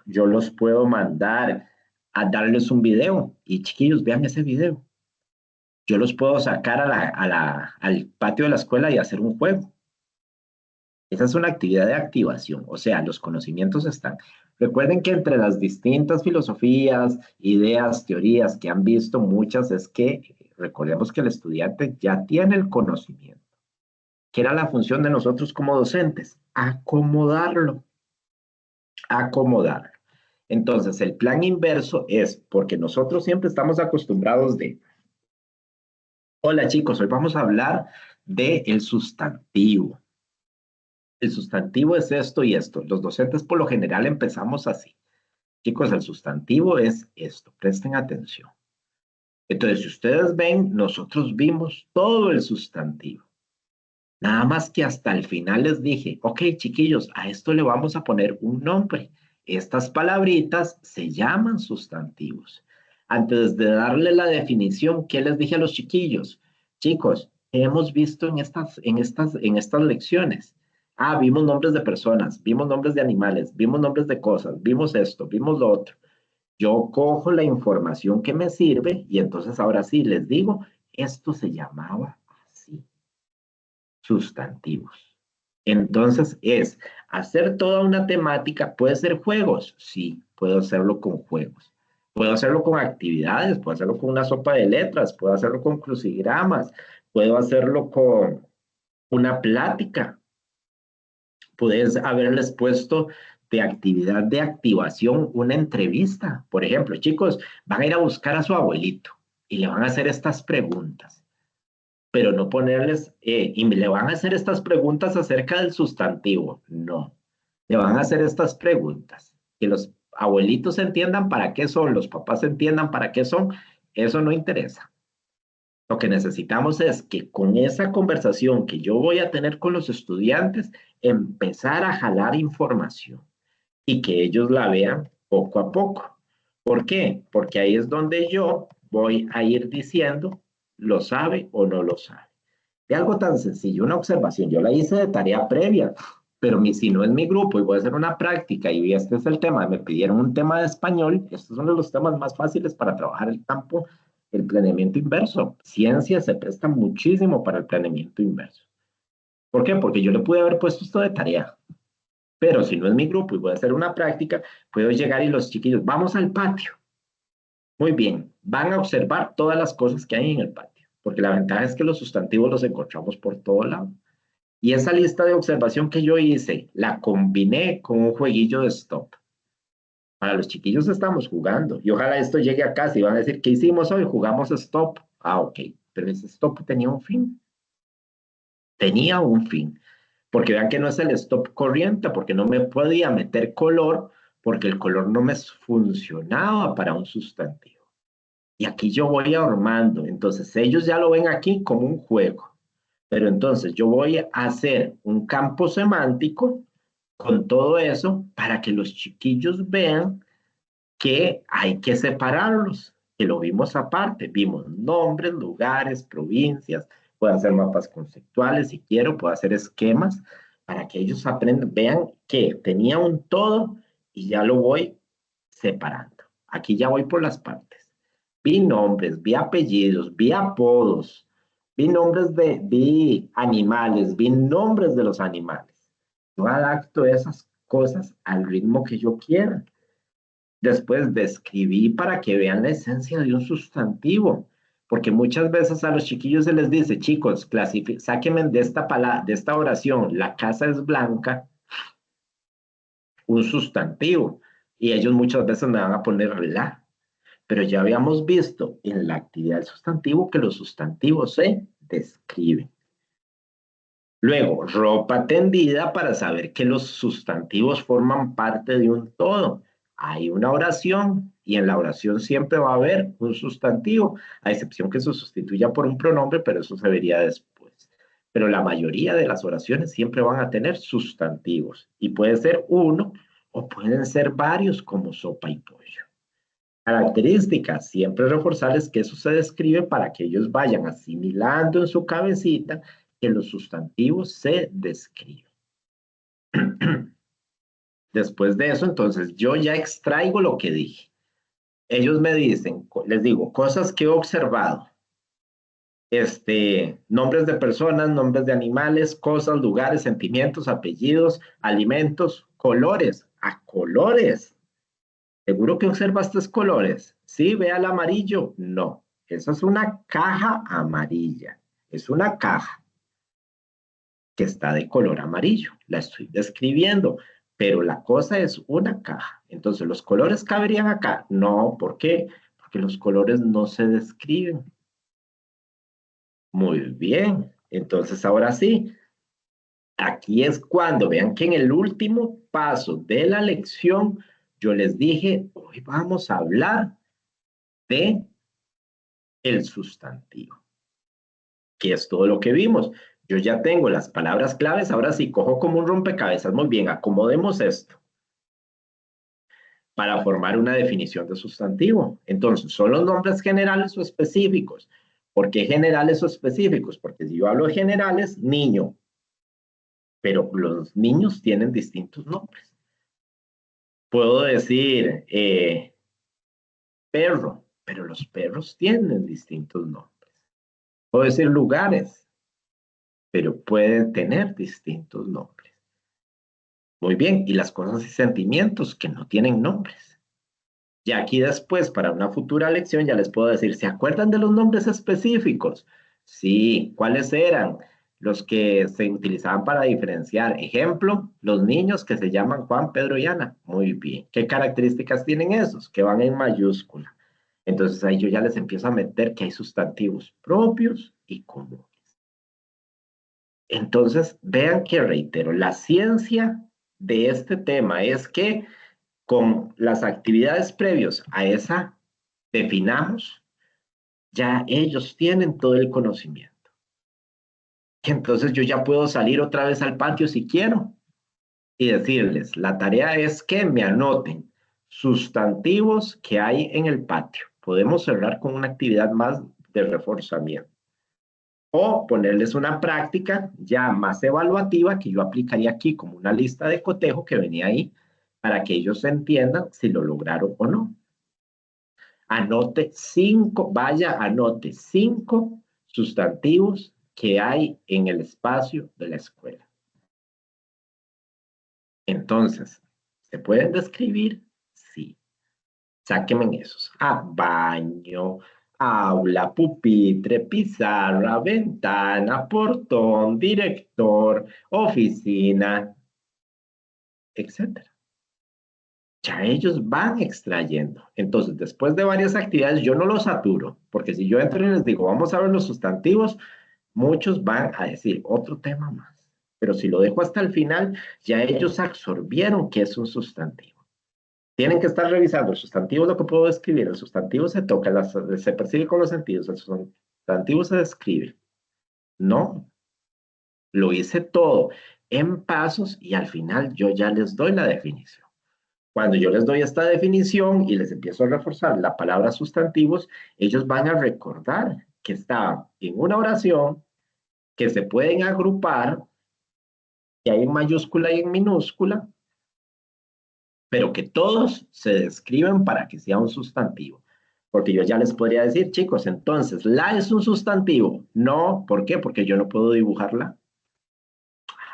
S1: Yo los puedo mandar a darles un video y chiquillos, vean ese video. Yo los puedo sacar al patio de la escuela y hacer un juego. Esa es una actividad de activación, o sea, los conocimientos están. Recuerden que entre las distintas filosofías, ideas, teorías que han visto muchas, es que recordemos que el estudiante ya tiene el conocimiento. ¿Qué era la función de nosotros como docentes? Acomodarlo, acomodar. Entonces, el plan inverso es porque nosotros siempre estamos acostumbrados de, hola chicos, hoy vamos a hablar del sustantivo. El sustantivo es esto y esto. Los docentes por lo general empezamos así. Chicos, el sustantivo es esto. Presten atención. Entonces, si ustedes ven, nosotros vimos todo el sustantivo. Nada más que hasta el final les dije, ok, chiquillos, a esto le vamos a poner un nombre. Estas palabritas se llaman sustantivos. Antes de darle la definición, ¿qué les dije a los chiquillos? Chicos, ¿qué hemos visto en estas lecciones? Ah, vimos nombres de personas, vimos nombres de animales, vimos nombres de cosas, vimos esto, vimos lo otro. Yo cojo la información que me sirve y entonces ahora sí les digo, esto se llamaba así sustantivos. Entonces es hacer toda una temática, puede ser juegos, sí, puedo hacerlo con juegos. Puedo hacerlo con actividades, puedo hacerlo con una sopa de letras, puedo hacerlo con crucigramas, puedo hacerlo con una plática. Puedes haberles puesto de actividad de activación una entrevista. Por ejemplo, chicos, van a ir a buscar a su abuelito y le van a hacer estas preguntas, pero no ponerles, y le van a hacer estas preguntas acerca del sustantivo. No, le van a hacer estas preguntas. Que los abuelitos entiendan para qué son, los papás entiendan para qué son, eso no interesa. Lo que necesitamos es que con esa conversación que yo voy a tener con los estudiantes, empezar a jalar información y que ellos la vean poco a poco. ¿Por qué? Porque ahí es donde yo voy a ir diciendo, lo sabe o no lo sabe. De algo tan sencillo, una observación, yo la hice de tarea previa, pero si no es mi grupo y voy a hacer una práctica y este es el tema, me pidieron un tema de español, estos son los temas más fáciles para trabajar el campo, el planeamiento inverso. Ciencia se presta muchísimo para el planeamiento inverso. ¿Por qué? Porque yo le pude haber puesto esto de tarea, pero si no es mi grupo y voy a hacer una práctica, puedo llegar y los chiquillos, vamos al patio. Muy bien, van a observar todas las cosas que hay en el patio, porque la ventaja es que los sustantivos los encontramos por todo lado. Y esa lista de observación que yo hice, la combiné con un jueguillo de stop. Para los chiquillos estamos jugando. Y ojalá esto llegue a casa y van a decir, ¿qué hicimos hoy? Jugamos stop. Ah, ok. Pero ese stop tenía un fin. Tenía un fin. Porque vean que no es el stop corriente, porque no me podía meter color, porque el color no me funcionaba para un sustantivo. Y aquí yo voy armando. Entonces ellos ya lo ven aquí como un juego. Pero entonces yo voy a hacer un campo semántico con todo eso para que los chiquillos vean que hay que separarlos, que lo vimos aparte. Vimos nombres, lugares, provincias, puedo hacer mapas conceptuales si quiero, puedo hacer esquemas para que ellos aprendan, vean que tenía un todo y ya lo voy separando. Aquí ya voy por las partes. Vi nombres, vi apellidos, vi apodos, vi animales, vi nombres de los animales. Yo adapto esas cosas al ritmo que yo quiera. Después describí para que vean la esencia de un sustantivo, porque muchas veces a los chiquillos se les dice, chicos, sáquenme de esta palabra, de esta oración, la casa es blanca, un sustantivo, y ellos muchas veces me van a poner la, pero ya habíamos visto en la actividad del sustantivo que los sustantivos se describen. Luego, ropa tendida para saber que los sustantivos forman parte de un todo. Hay una oración y en la oración siempre va a haber un sustantivo, a excepción que se sustituya por un pronombre, pero eso se vería después. Pero la mayoría de las oraciones siempre van a tener sustantivos y puede ser uno o pueden ser varios como sopa y pollo. Características, siempre reforzarles que eso se describe para que ellos vayan asimilando en su cabecita que los sustantivos se describen. Después de eso, entonces, yo ya extraigo lo que dije. Ellos me dicen, les digo, cosas que he observado. Nombres de personas, nombres de animales, cosas, lugares, sentimientos, apellidos, alimentos, colores. A colores. ¿Seguro que observaste colores? Sí, vea el amarillo. No, esa es una caja amarilla. Es una caja que está de color amarillo. La estoy describiendo, pero la cosa es una caja. Entonces, ¿los colores caberían acá? No, ¿por qué? Porque los colores no se describen. Muy bien. Entonces, ahora sí, aquí es cuando vean que en el último paso de la lección, yo les dije, hoy vamos a hablar de el sustantivo, que es todo lo que vimos. Yo ya tengo las palabras claves, ahora sí, cojo como un rompecabezas. Muy bien, acomodemos esto para formar una definición de sustantivo. Entonces, ¿son los nombres generales o específicos? ¿Por qué generales o específicos? Porque si yo hablo de generales, niño, pero los niños tienen distintos nombres. Puedo decir perro, pero los perros tienen distintos nombres. Puedo decir lugares, pero pueden tener distintos nombres. Muy bien, y las cosas y sentimientos que no tienen nombres. Y aquí después, para una futura lección, ya les puedo decir, ¿se acuerdan de los nombres específicos? Sí, ¿cuáles eran? Los que se utilizaban para diferenciar. Ejemplo, los niños que se llaman Juan, Pedro y Ana. Muy bien. ¿Qué características tienen esos? Que van en mayúscula. Entonces ahí yo ya les empiezo a meter que hay sustantivos propios y comunes. Entonces, vean que reitero, la ciencia de este tema es que con las actividades previos a esa definamos, ya ellos tienen todo el conocimiento. Entonces yo ya puedo salir otra vez al patio si quiero y decirles, la tarea es que me anoten sustantivos que hay en el patio. Podemos cerrar con una actividad más de reforzamiento. O ponerles una práctica ya más evaluativa que yo aplicaría aquí como una lista de cotejo que venía ahí para que ellos entiendan si lo lograron o no. Anote 5, vaya, anote 5 sustantivos que hay en el espacio de la escuela. Entonces, ¿se pueden describir? Sí. Sáquenme esos. Baño, aula, pupitre, pizarra, ventana, portón, director, oficina, etcétera. Ya ellos van extrayendo. Entonces, después de varias actividades, yo no los saturo, porque si yo entro y les digo, vamos a ver los sustantivos, muchos van a decir otro tema más. Pero si lo dejo hasta el final, ya ellos absorbieron que es un sustantivo. Tienen que estar revisando el sustantivo, lo que puedo describir. El sustantivo se toca, se percibe con los sentidos. El sustantivo se describe. No, lo hice todo en pasos y al final yo ya les doy la definición. Cuando yo les doy esta definición y les empiezo a reforzar la palabra sustantivos, ellos van a recordar que está en una oración, que se pueden agrupar, que hay en mayúscula y en minúscula, pero que todos se describen para que sea un sustantivo. Porque yo ya les podría decir, chicos, entonces, la es un sustantivo. No, ¿por qué? Porque yo no puedo dibujarla.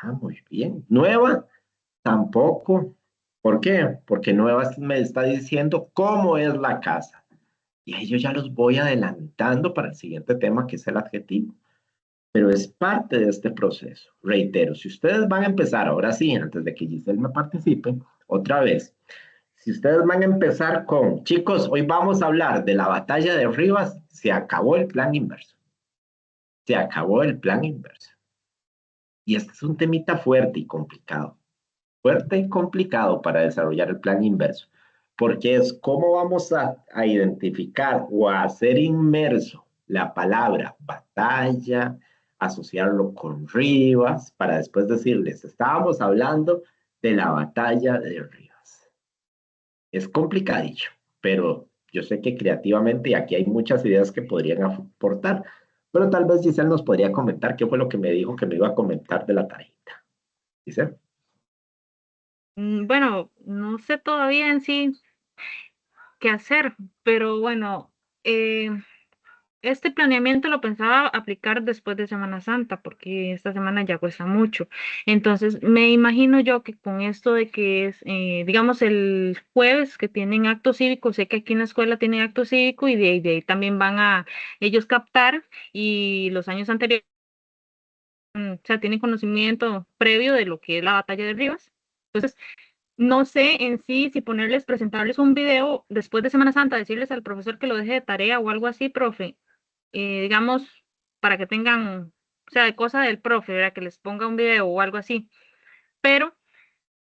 S1: Ah, muy bien. Nueva, tampoco. ¿Por qué? Porque nueva me está diciendo cómo es la casa. Y ahí yo ya los voy adelantando para el siguiente tema, que es el adjetivo. Pero es parte de este proceso. Reitero, si ustedes van a empezar, ahora sí, antes de que Giselle me participe, otra vez, si ustedes van a empezar con, chicos, hoy vamos a hablar de la batalla de Rivas, se acabó el plan inverso. Se acabó el plan inverso. Y este es un temita fuerte y complicado. Fuerte y complicado para desarrollar el plan inverso. Porque es cómo vamos a identificar o a hacer inmerso la palabra batalla, asociarlo con Rivas, para después decirles, estábamos hablando de la batalla de Rivas. Es complicadillo, pero yo sé que creativamente, y aquí hay muchas ideas que podrían aportar, pero tal vez Giselle nos podría comentar qué fue lo que me dijo que me iba a comentar de la tarjeta. Giselle.
S2: Bueno, no sé todavía en sí qué hacer, pero bueno, eh, este planeamiento lo pensaba aplicar después de Semana Santa, porque esta semana ya cuesta mucho. Entonces, me imagino yo que con esto de que es, digamos, el jueves que tienen acto cívico, sé que aquí en la escuela tienen acto cívico y de ahí también van a ellos captar y los años anteriores, o sea, tienen conocimiento previo de lo que es la batalla de Rivas. Entonces, no sé en sí si ponerles, presentarles un video después de Semana Santa, decirles al profesor que lo deje de tarea o algo así, profe, digamos, para que tengan, o sea, de cosa del profe, ¿verdad? Que les ponga un video o algo así. Pero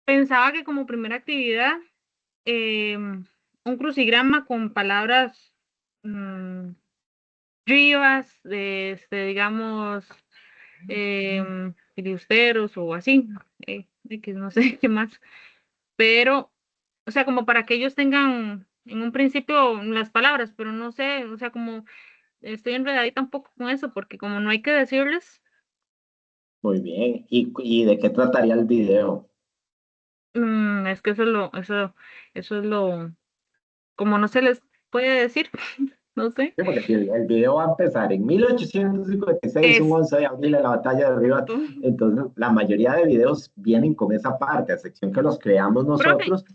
S2: pensaba que como primera actividad, un crucigrama con palabras Rivas, digamos, filibusteros o así, que no sé qué más, pero, o sea, como para que ellos tengan en un principio las palabras, pero no sé, o sea, como estoy enredadita un poco con eso, porque como no hay que decirles,
S1: Muy bien. ¿Y de qué trataría el video?
S2: es que eso es lo, como no se les puede decir, no sé.
S1: Sí, porque si el video va a empezar en 1856, un
S2: Es,
S1: 11 de abril, en la batalla de Rivas, entonces la mayoría de videos vienen con esa parte, a excepción que los creamos
S2: profe,
S1: nosotros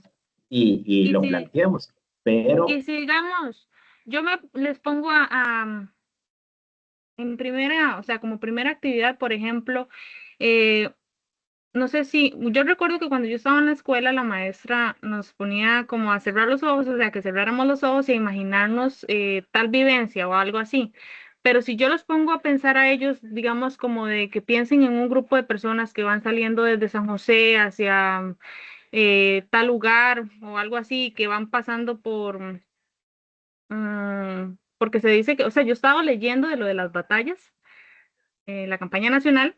S1: y
S2: y
S1: lo
S2: si,
S1: planteemos. Pero,
S2: y si digamos, yo les pongo en primera, o sea, como primera actividad, por ejemplo, eh, no sé si, yo recuerdo que cuando yo estaba en la escuela, la maestra nos ponía como a cerrar los ojos, o sea, que cerráramos los ojos y a imaginarnos tal vivencia o algo así. Pero si yo los pongo a pensar a ellos, digamos, como de que piensen en un grupo de personas que van saliendo desde San José hacia tal lugar o algo así, que van pasando porque se dice que, o sea, yo estaba leyendo de lo de las batallas, la campaña nacional,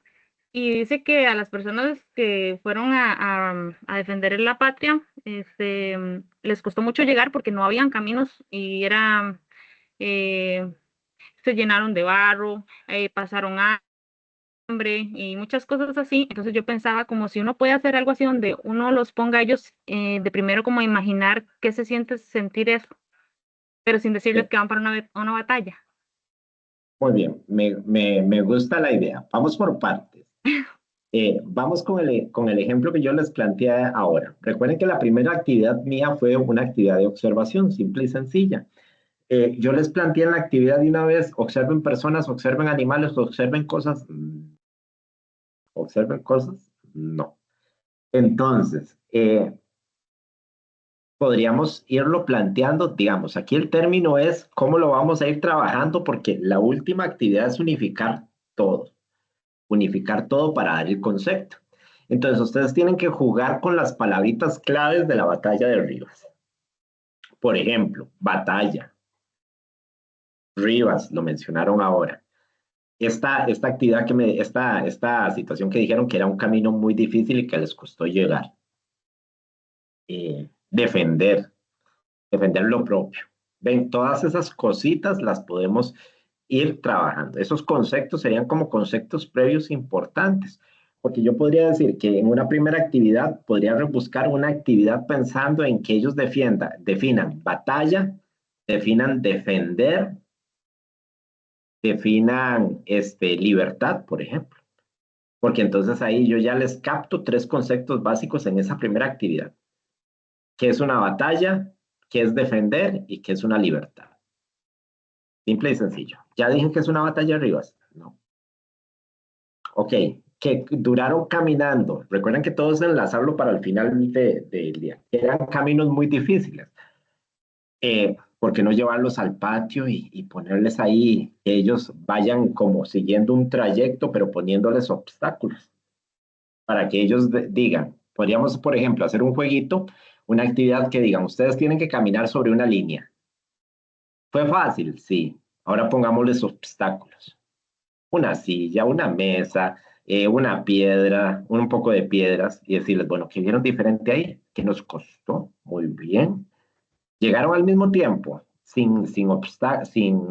S2: y dice que a las personas que fueron a defender la patria, les costó mucho llegar porque no habían caminos y eh, se llenaron de barro, pasaron hambre y muchas cosas así. Entonces yo pensaba como si uno puede hacer algo así donde uno los ponga a ellos de primero como a imaginar qué se siente sentir eso, pero sin decirles que van para una batalla.
S1: muy bien, me gusta la idea. Vamos por partes. Vamos con el ejemplo que yo les planteé ahora. Recuerden que la primera actividad mía fue una actividad de observación, simple y sencilla. Yo les planteé en la actividad de una vez, observen personas, observen animales, observen cosas. ¿Observen cosas? No. Entonces, podríamos irlo planteando, digamos, aquí el término es cómo lo vamos a ir trabajando, porque la última actividad es unificar todo para dar el concepto. Entonces, ustedes tienen que jugar con las palabritas claves de la batalla de Rivas. Por ejemplo, batalla. Rivas, lo mencionaron ahora. Esta actividad esta situación que dijeron que era un camino muy difícil y que les costó llegar. Defender lo propio. Ven, todas esas cositas las podemos ir trabajando. Esos conceptos serían como conceptos previos importantes, porque yo podría decir que en una primera actividad podría buscar una actividad pensando en que ellos definan batalla, definan defender, definan libertad, por ejemplo. Porque entonces ahí yo ya les capto 3 conceptos básicos en esa primera actividad. ¿Qué es una batalla? ¿Qué es defender? ¿Y qué es una libertad? Simple y sencillo. ¿Ya dije que es una batalla, Rivas? No. Ok, que duraron caminando. Recuerden que todo es enlazarlo para el final del día. Eran caminos muy difíciles. ¿Por qué no llevarlos al patio y ponerles ahí, que ellos vayan como siguiendo un trayecto, pero poniéndoles obstáculos? Para que ellos digan, podríamos, por ejemplo, hacer un jueguito, una actividad que digan, ustedes tienen que caminar sobre una línea. ¿Fue fácil? Sí. Ahora pongámosles obstáculos. Una silla, una mesa, una piedra, un poco de piedras y decirles, bueno, ¿qué vieron diferente ahí? ¿Qué nos costó? Muy bien. Llegaron al mismo tiempo, sin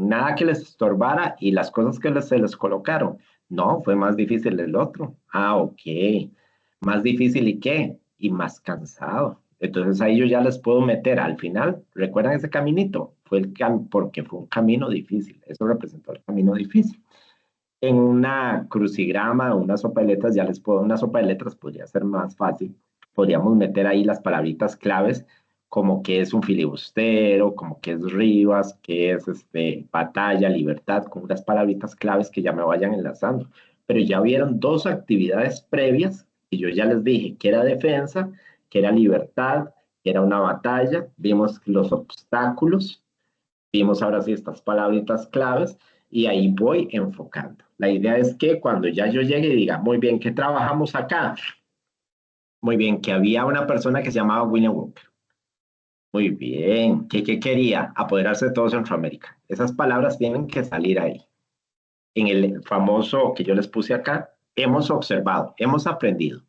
S1: nada que les estorbara y las cosas que se les colocaron. No, fue más difícil el otro. Ah, ok. Más difícil y qué? Y más cansado. Entonces ahí yo ya les puedo meter al final. ¿Recuerdan ese caminito? Porque fue un camino difícil. Eso representó el camino difícil. En una crucigrama, una sopa de letras, una sopa de letras podría ser más fácil. Podríamos meter ahí las palabritas claves, como que es un filibustero, como que es Rivas, que es batalla, libertad, con unas palabritas claves que ya me vayan enlazando. Pero ya vieron 2 actividades previas, y yo ya les dije que era defensa, que era libertad, que era una batalla, vimos los obstáculos, vimos ahora sí estas palabritas claves, y ahí voy enfocando. La idea es que cuando ya yo llegue y diga, muy bien, ¿qué trabajamos acá? Muy bien, que había una persona que se llamaba William Walker. Muy bien, ¿qué quería? Apoderarse de todo Centroamérica. Esas palabras tienen que salir ahí. En el famoso que yo les puse acá, hemos observado, hemos aprendido.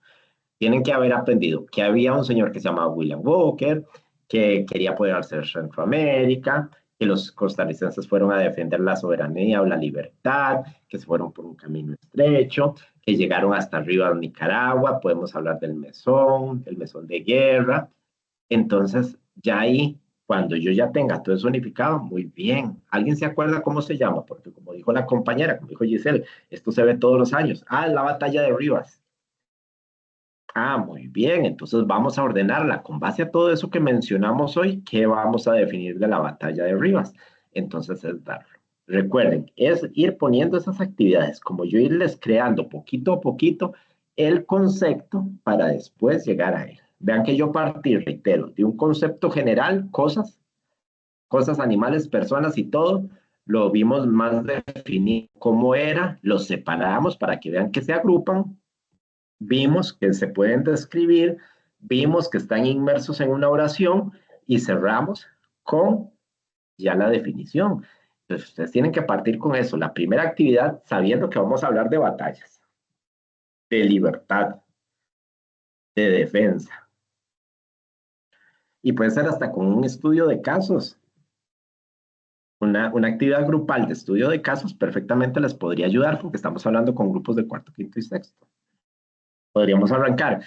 S1: Tienen que haber aprendido que había un señor que se llamaba William Walker, que quería apoderarse de Centroamérica, que los costarricenses fueron a defender la soberanía o la libertad, que se fueron por un camino estrecho, que llegaron hasta arriba de Nicaragua, podemos hablar del mesón de guerra. Entonces, ya ahí, cuando yo ya tenga todo eso unificado, muy bien. ¿Alguien se acuerda cómo se llama? Porque como dijo la compañera, como dijo Giselle, esto se ve todos los años. Ah, la batalla de Rivas. Ah, muy bien, entonces vamos a ordenarla. Con base a todo eso que mencionamos hoy, ¿qué vamos a definir de la batalla de Rivas? Entonces es darlo. Recuerden, es ir poniendo esas actividades, como yo irles creando poquito a poquito el concepto para después llegar a él. Vean que yo partí, reitero, de un concepto general, cosas, animales, personas y todo, lo vimos más definido cómo era, los separamos para que vean que se agrupan, vimos que se pueden describir, vimos que están inmersos en una oración y cerramos con ya la definición. Entonces, ustedes tienen que partir con eso. La primera actividad, sabiendo que vamos a hablar de batallas, de libertad, de defensa. Y puede ser hasta con un estudio de casos. Una actividad grupal de estudio de casos perfectamente les podría ayudar porque estamos hablando con grupos de cuarto, quinto y sexto. Podríamos arrancar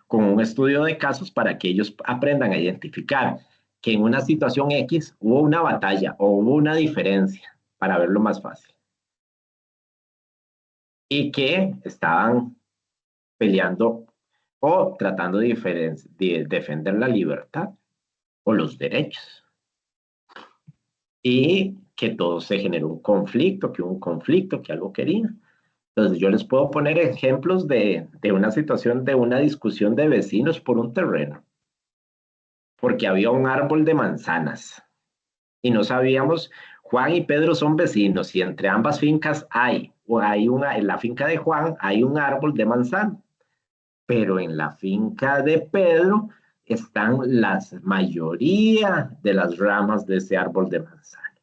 S1: con un estudio de casos para que ellos aprendan a identificar que en una situación X hubo una batalla o hubo una diferencia, para verlo más fácil. Y que estaban peleando o tratando de defender la libertad o los derechos. Y que todo se generó un conflicto, que hubo un conflicto, que algo querían. Entonces yo les puedo poner ejemplos de una situación, de una discusión de vecinos por un terreno, porque había un árbol de manzanas y no sabíamos, Juan y Pedro son vecinos y entre ambas fincas en la finca de Juan hay un árbol de manzana, pero en la finca de Pedro están la mayoría de las ramas de ese árbol de manzano.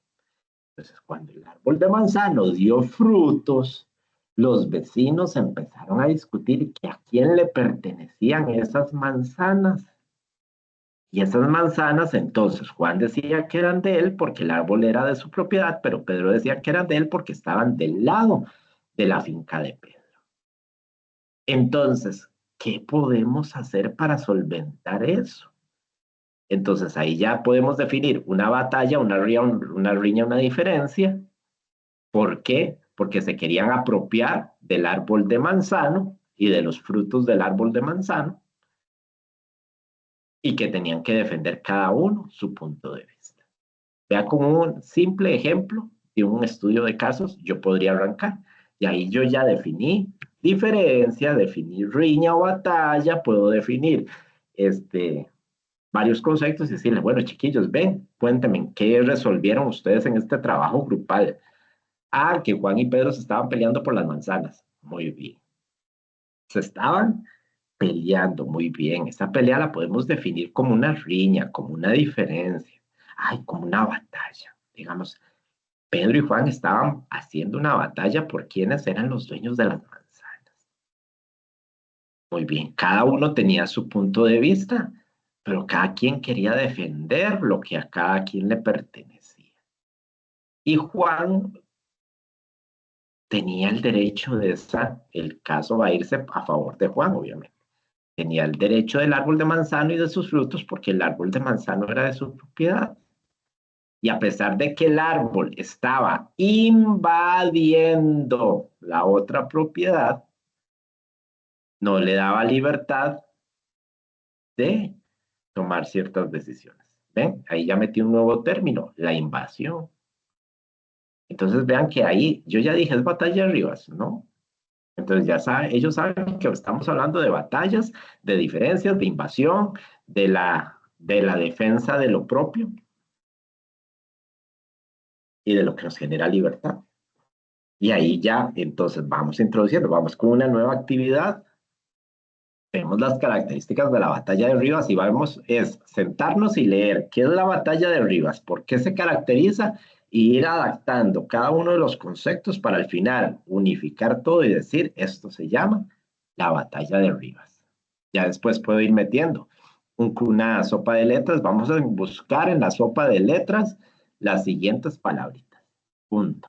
S1: Entonces, cuando el árbol de manzano dio frutos, los vecinos empezaron a discutir que a quién le pertenecían esas manzanas. Y esas manzanas, entonces, Juan decía que eran de él porque el árbol era de su propiedad, pero Pedro decía que eran de él porque estaban del lado de la finca de Pedro. Entonces, ¿qué podemos hacer para solventar eso? Entonces, ahí ya podemos definir una batalla, una riña, una diferencia. ¿Por qué? Porque se querían apropiar del árbol de manzano y de los frutos del árbol de manzano y que tenían que defender cada uno su punto de vista. Vea, como un simple ejemplo de un estudio de casos, yo podría arrancar. Y ahí yo ya definí diferencia, definí riña o batalla, puedo definir varios conceptos y decirles, bueno, chiquillos, ven, cuéntenme, ¿qué resolvieron ustedes en este trabajo grupal? Ah, que Juan y Pedro se estaban peleando por las manzanas. Muy bien. Se estaban peleando, muy bien. Esa pelea la podemos definir como una riña, como una diferencia. Ay, como una batalla. Digamos, Pedro y Juan estaban haciendo una batalla por quiénes eran los dueños de las manzanas. Muy bien, cada uno tenía su punto de vista, pero cada quien quería defender lo que a cada quien le pertenecía. Y Juan tenía el derecho de el caso va a irse a favor de Juan, obviamente. Tenía el derecho del árbol de manzano y de sus frutos porque el árbol de manzano era de su propiedad. Y a pesar de que el árbol estaba invadiendo la otra propiedad, no le daba libertad de tomar ciertas decisiones. ¿Ven? Ahí ya metí un nuevo término, la invasión. Entonces vean que ahí, yo ya dije, es batalla de Rivas, ¿no? Entonces ya saben, ellos saben que estamos hablando de batallas, de diferencias, de invasión, de la defensa de lo propio y de lo que nos genera libertad. Y ahí ya, entonces vamos introduciendo, vamos con una nueva actividad. Vemos las características de la batalla de Rivas y vamos es sentarnos y leer qué es la batalla de Rivas, por qué se caracteriza y ir adaptando cada uno de los conceptos para al final unificar todo y decir esto se llama la batalla de Rivas. Ya después puedo ir metiendo una sopa de letras. Vamos a buscar en la sopa de letras las siguientes palabritas. Punto.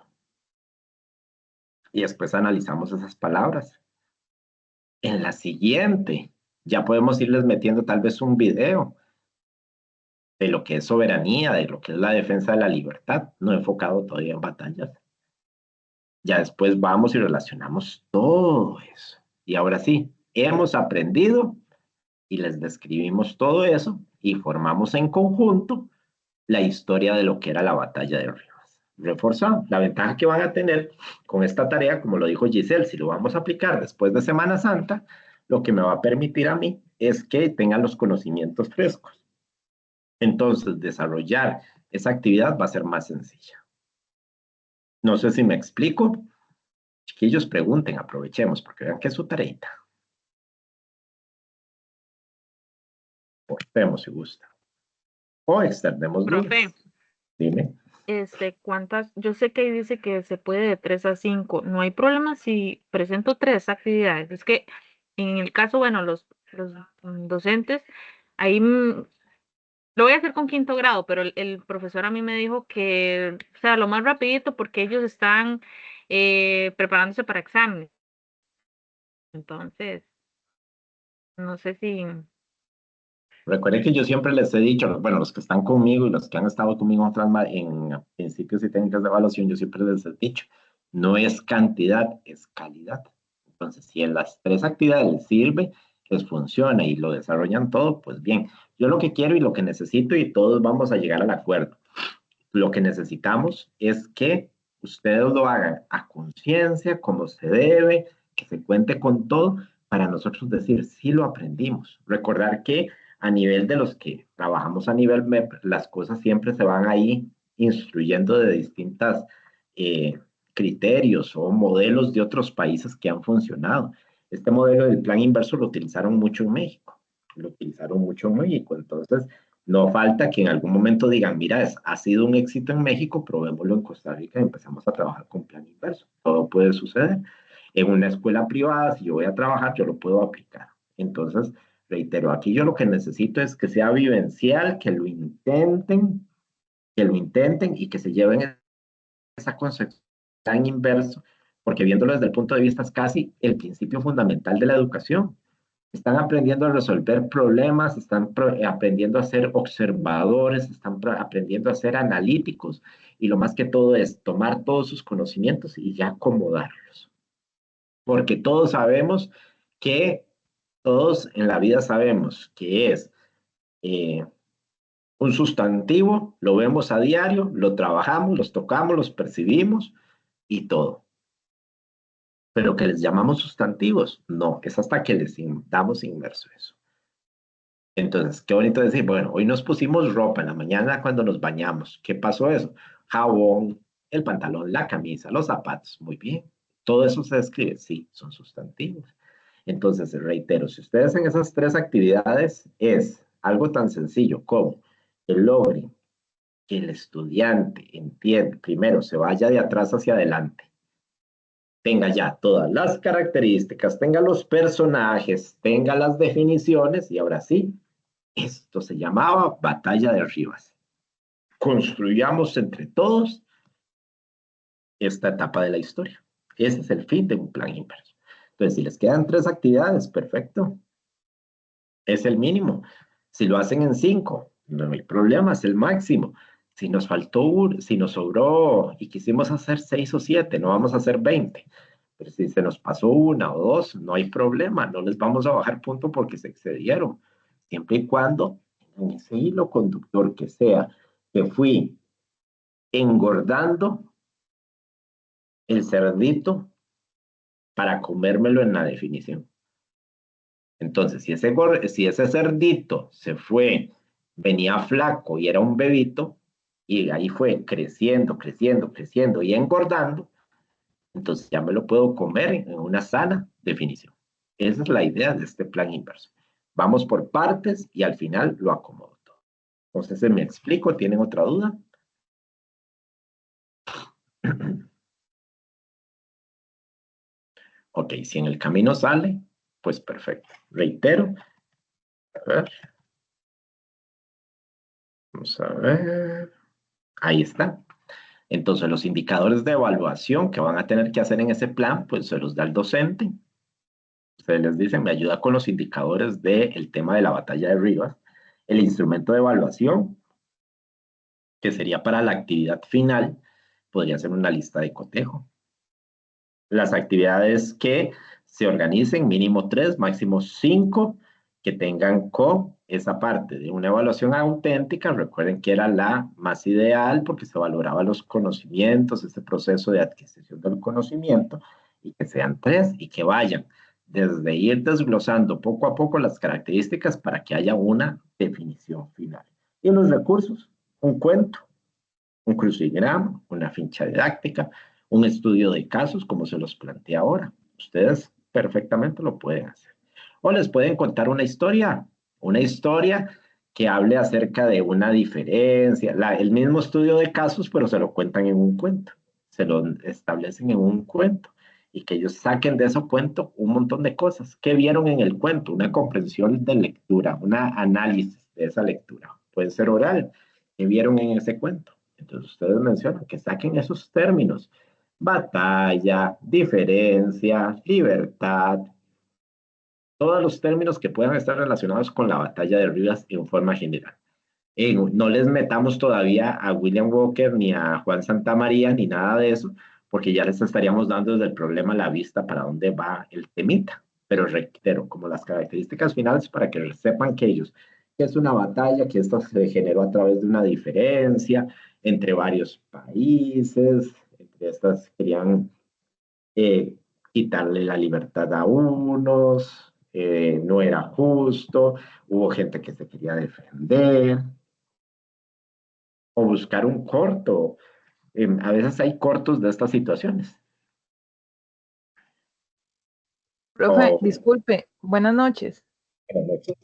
S1: Y después analizamos esas palabras. En la siguiente, ya podemos irles metiendo tal vez un video de lo que es soberanía, de lo que es la defensa de la libertad, no enfocado todavía en batallas. Ya después vamos y relacionamos todo eso. Y ahora sí, hemos aprendido y les describimos todo eso y formamos en conjunto la historia de lo que era la batalla de Rivas. Reforzado, la ventaja que van a tener con esta tarea, como lo dijo Giselle, si lo vamos a aplicar después de Semana Santa, lo que me va a permitir a mí es que tengan los conocimientos frescos. Entonces, desarrollar esa actividad va a ser más sencilla. No sé si me explico. Chiquillos, pregunten, aprovechemos, porque vean que es su tareita. Cortemos si gusta. O extendemos dudas.
S2: Profe,
S1: Dime.
S2: ¿cuántas? Yo sé que ahí dice que se puede de 3 a 5. No hay problema si presento 3 actividades. Es que en el caso, bueno, los docentes, ahí lo voy a hacer con quinto grado, pero el profesor a mí me dijo que, o sea, lo más rapidito porque ellos están preparándose para exámenes. Entonces, no sé si...
S1: Recuerden que yo siempre les he dicho, bueno, los que están conmigo y los que han estado conmigo en principios y técnicas de evaluación, yo siempre les he dicho, no es cantidad, es calidad. Entonces, si en las 3 actividades les sirve, les funciona y lo desarrollan todo, pues bien. Yo lo que quiero y lo que necesito, y todos vamos a llegar al acuerdo, lo que necesitamos es que ustedes lo hagan a conciencia, como se debe, que se cuente con todo, para nosotros decir, sí lo aprendimos. Recordar que a nivel de los que trabajamos a nivel MEP, las cosas siempre se van ahí instruyendo de distintas criterios o modelos de otros países que han funcionado. Este modelo del plan inverso lo utilizaron mucho en México. lo utilizaron mucho en México. Entonces, no falta que en algún momento digan, mira, ha sido un éxito en México, probémoslo en Costa Rica y empezamos a trabajar con plan inverso. Todo puede suceder. En una escuela privada, si yo voy a trabajar, yo lo puedo aplicar. Entonces, reitero, aquí yo lo que necesito es que sea vivencial, que lo intenten y que se lleven esa concepción tan inverso, porque viéndolo desde el punto de vista es casi el principio fundamental de la educación. Están aprendiendo a resolver problemas, están aprendiendo a ser observadores, están aprendiendo a ser analíticos y lo más que todo es tomar todos sus conocimientos y ya acomodarlos. Porque todos sabemos que, todos en la vida sabemos que es eh, un sustantivo, lo vemos a diario, lo trabajamos, los tocamos, los percibimos y todo. Pero que les llamamos sustantivos, no, es hasta que les damos inmerso eso. Entonces, qué bonito decir, bueno, hoy nos pusimos ropa en la mañana cuando nos bañamos. ¿Qué pasó eso? Jabón, el pantalón, la camisa, los zapatos, muy bien. Todo eso se describe, sí, son sustantivos. Entonces, reitero, si ustedes en esas tres actividades es algo tan sencillo como que logren que el estudiante entienda, primero se vaya de atrás hacia adelante, tenga ya todas las características, tenga los personajes, tenga las definiciones y ahora sí, esto se llamaba Batalla de Rivas. Construyamos entre todos esta etapa de la historia. Ese es el fin de un plan inverso. Entonces, si les quedan 3 actividades, perfecto. Es el mínimo. Si lo hacen en 5, no hay problema, es el máximo. Si nos faltó, si nos sobró y quisimos hacer 6 o 7, no vamos a hacer 20. Pero si se nos pasó 1 o 2, no hay problema, no les vamos a bajar punto porque se excedieron. Siempre y cuando en ese hilo conductor que sea que fui engordando el cerdito para comérmelo en la definición. Entonces, si ese cerdito se fue, venía flaco y era un bebito, y ahí fue creciendo, creciendo, creciendo y engordando, entonces ya me lo puedo comer en una sana definición. Esa es la idea de este plan inverso. Vamos por partes y al final lo acomodo todo. Entonces, ¿me explico? ¿Tienen otra duda? Ok, si en el camino sale, pues perfecto. Reitero. A ver. Vamos a ver. Ahí está. Entonces, los indicadores de evaluación que van a tener que hacer en ese plan, pues se los da el docente. Ustedes les dicen, me ayuda con los indicadores del tema de la batalla de Rivas. El instrumento de evaluación, que sería para la actividad final, podría ser una lista de cotejo. Las actividades que se organicen, mínimo 3, máximo 5, que tengan esa parte de una evaluación auténtica. Recuerden que era la más ideal porque se valoraba los conocimientos, este proceso de adquisición del conocimiento, y que sean 3 y que vayan desde ir desglosando poco a poco las características para que haya una definición final. Y los recursos, un cuento, un crucigrama, una ficha didáctica, un estudio de casos, como se los plantea ahora. Ustedes perfectamente lo pueden hacer. O les pueden contar una historia que hable acerca de una diferencia, el mismo estudio de casos, pero se lo cuentan en un cuento, se lo establecen en un cuento y que ellos saquen de ese cuento un montón de cosas. ¿Qué vieron en el cuento? Una comprensión de lectura, un análisis de esa lectura. Puede ser oral. ¿Qué vieron en ese cuento? Entonces ustedes mencionan que saquen esos términos. Batalla, diferencia, libertad, todos los términos que puedan estar relacionados con la batalla de Rivas en forma general. No les metamos todavía a William Walker ni a Juan Santamaría ni nada de eso, porque ya les estaríamos dando desde el problema a la vista para dónde va el temita. Pero reitero, como las características finales para que sepan que ellos, que es una batalla, que esto se generó a través de una diferencia entre varios países, entre estas querían quitarle la libertad a unos, no era justo, hubo gente que se quería defender, o buscar un corto. A veces hay cortos de estas situaciones.
S4: Profe, disculpe, buenas noches.
S1: Buenas noches.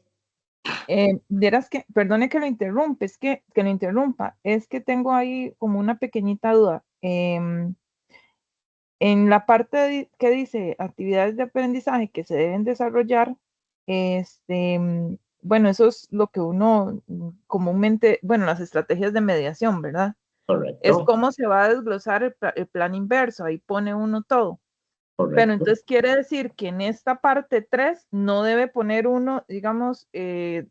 S4: Vieras que, perdone que lo interrumpa, que lo interrumpa, es que tengo ahí como una pequeñita duda. En la parte que dice actividades de aprendizaje que se deben desarrollar, bueno, eso es lo que uno comúnmente, bueno, las estrategias de mediación, ¿verdad? Es
S1: Correcto,
S4: cómo se va a desglosar el plan inverso, ahí pone uno todo. Pero
S1: correcto.
S4: entonces quiere decir que en esta parte 3 no debe poner uno, digamos, de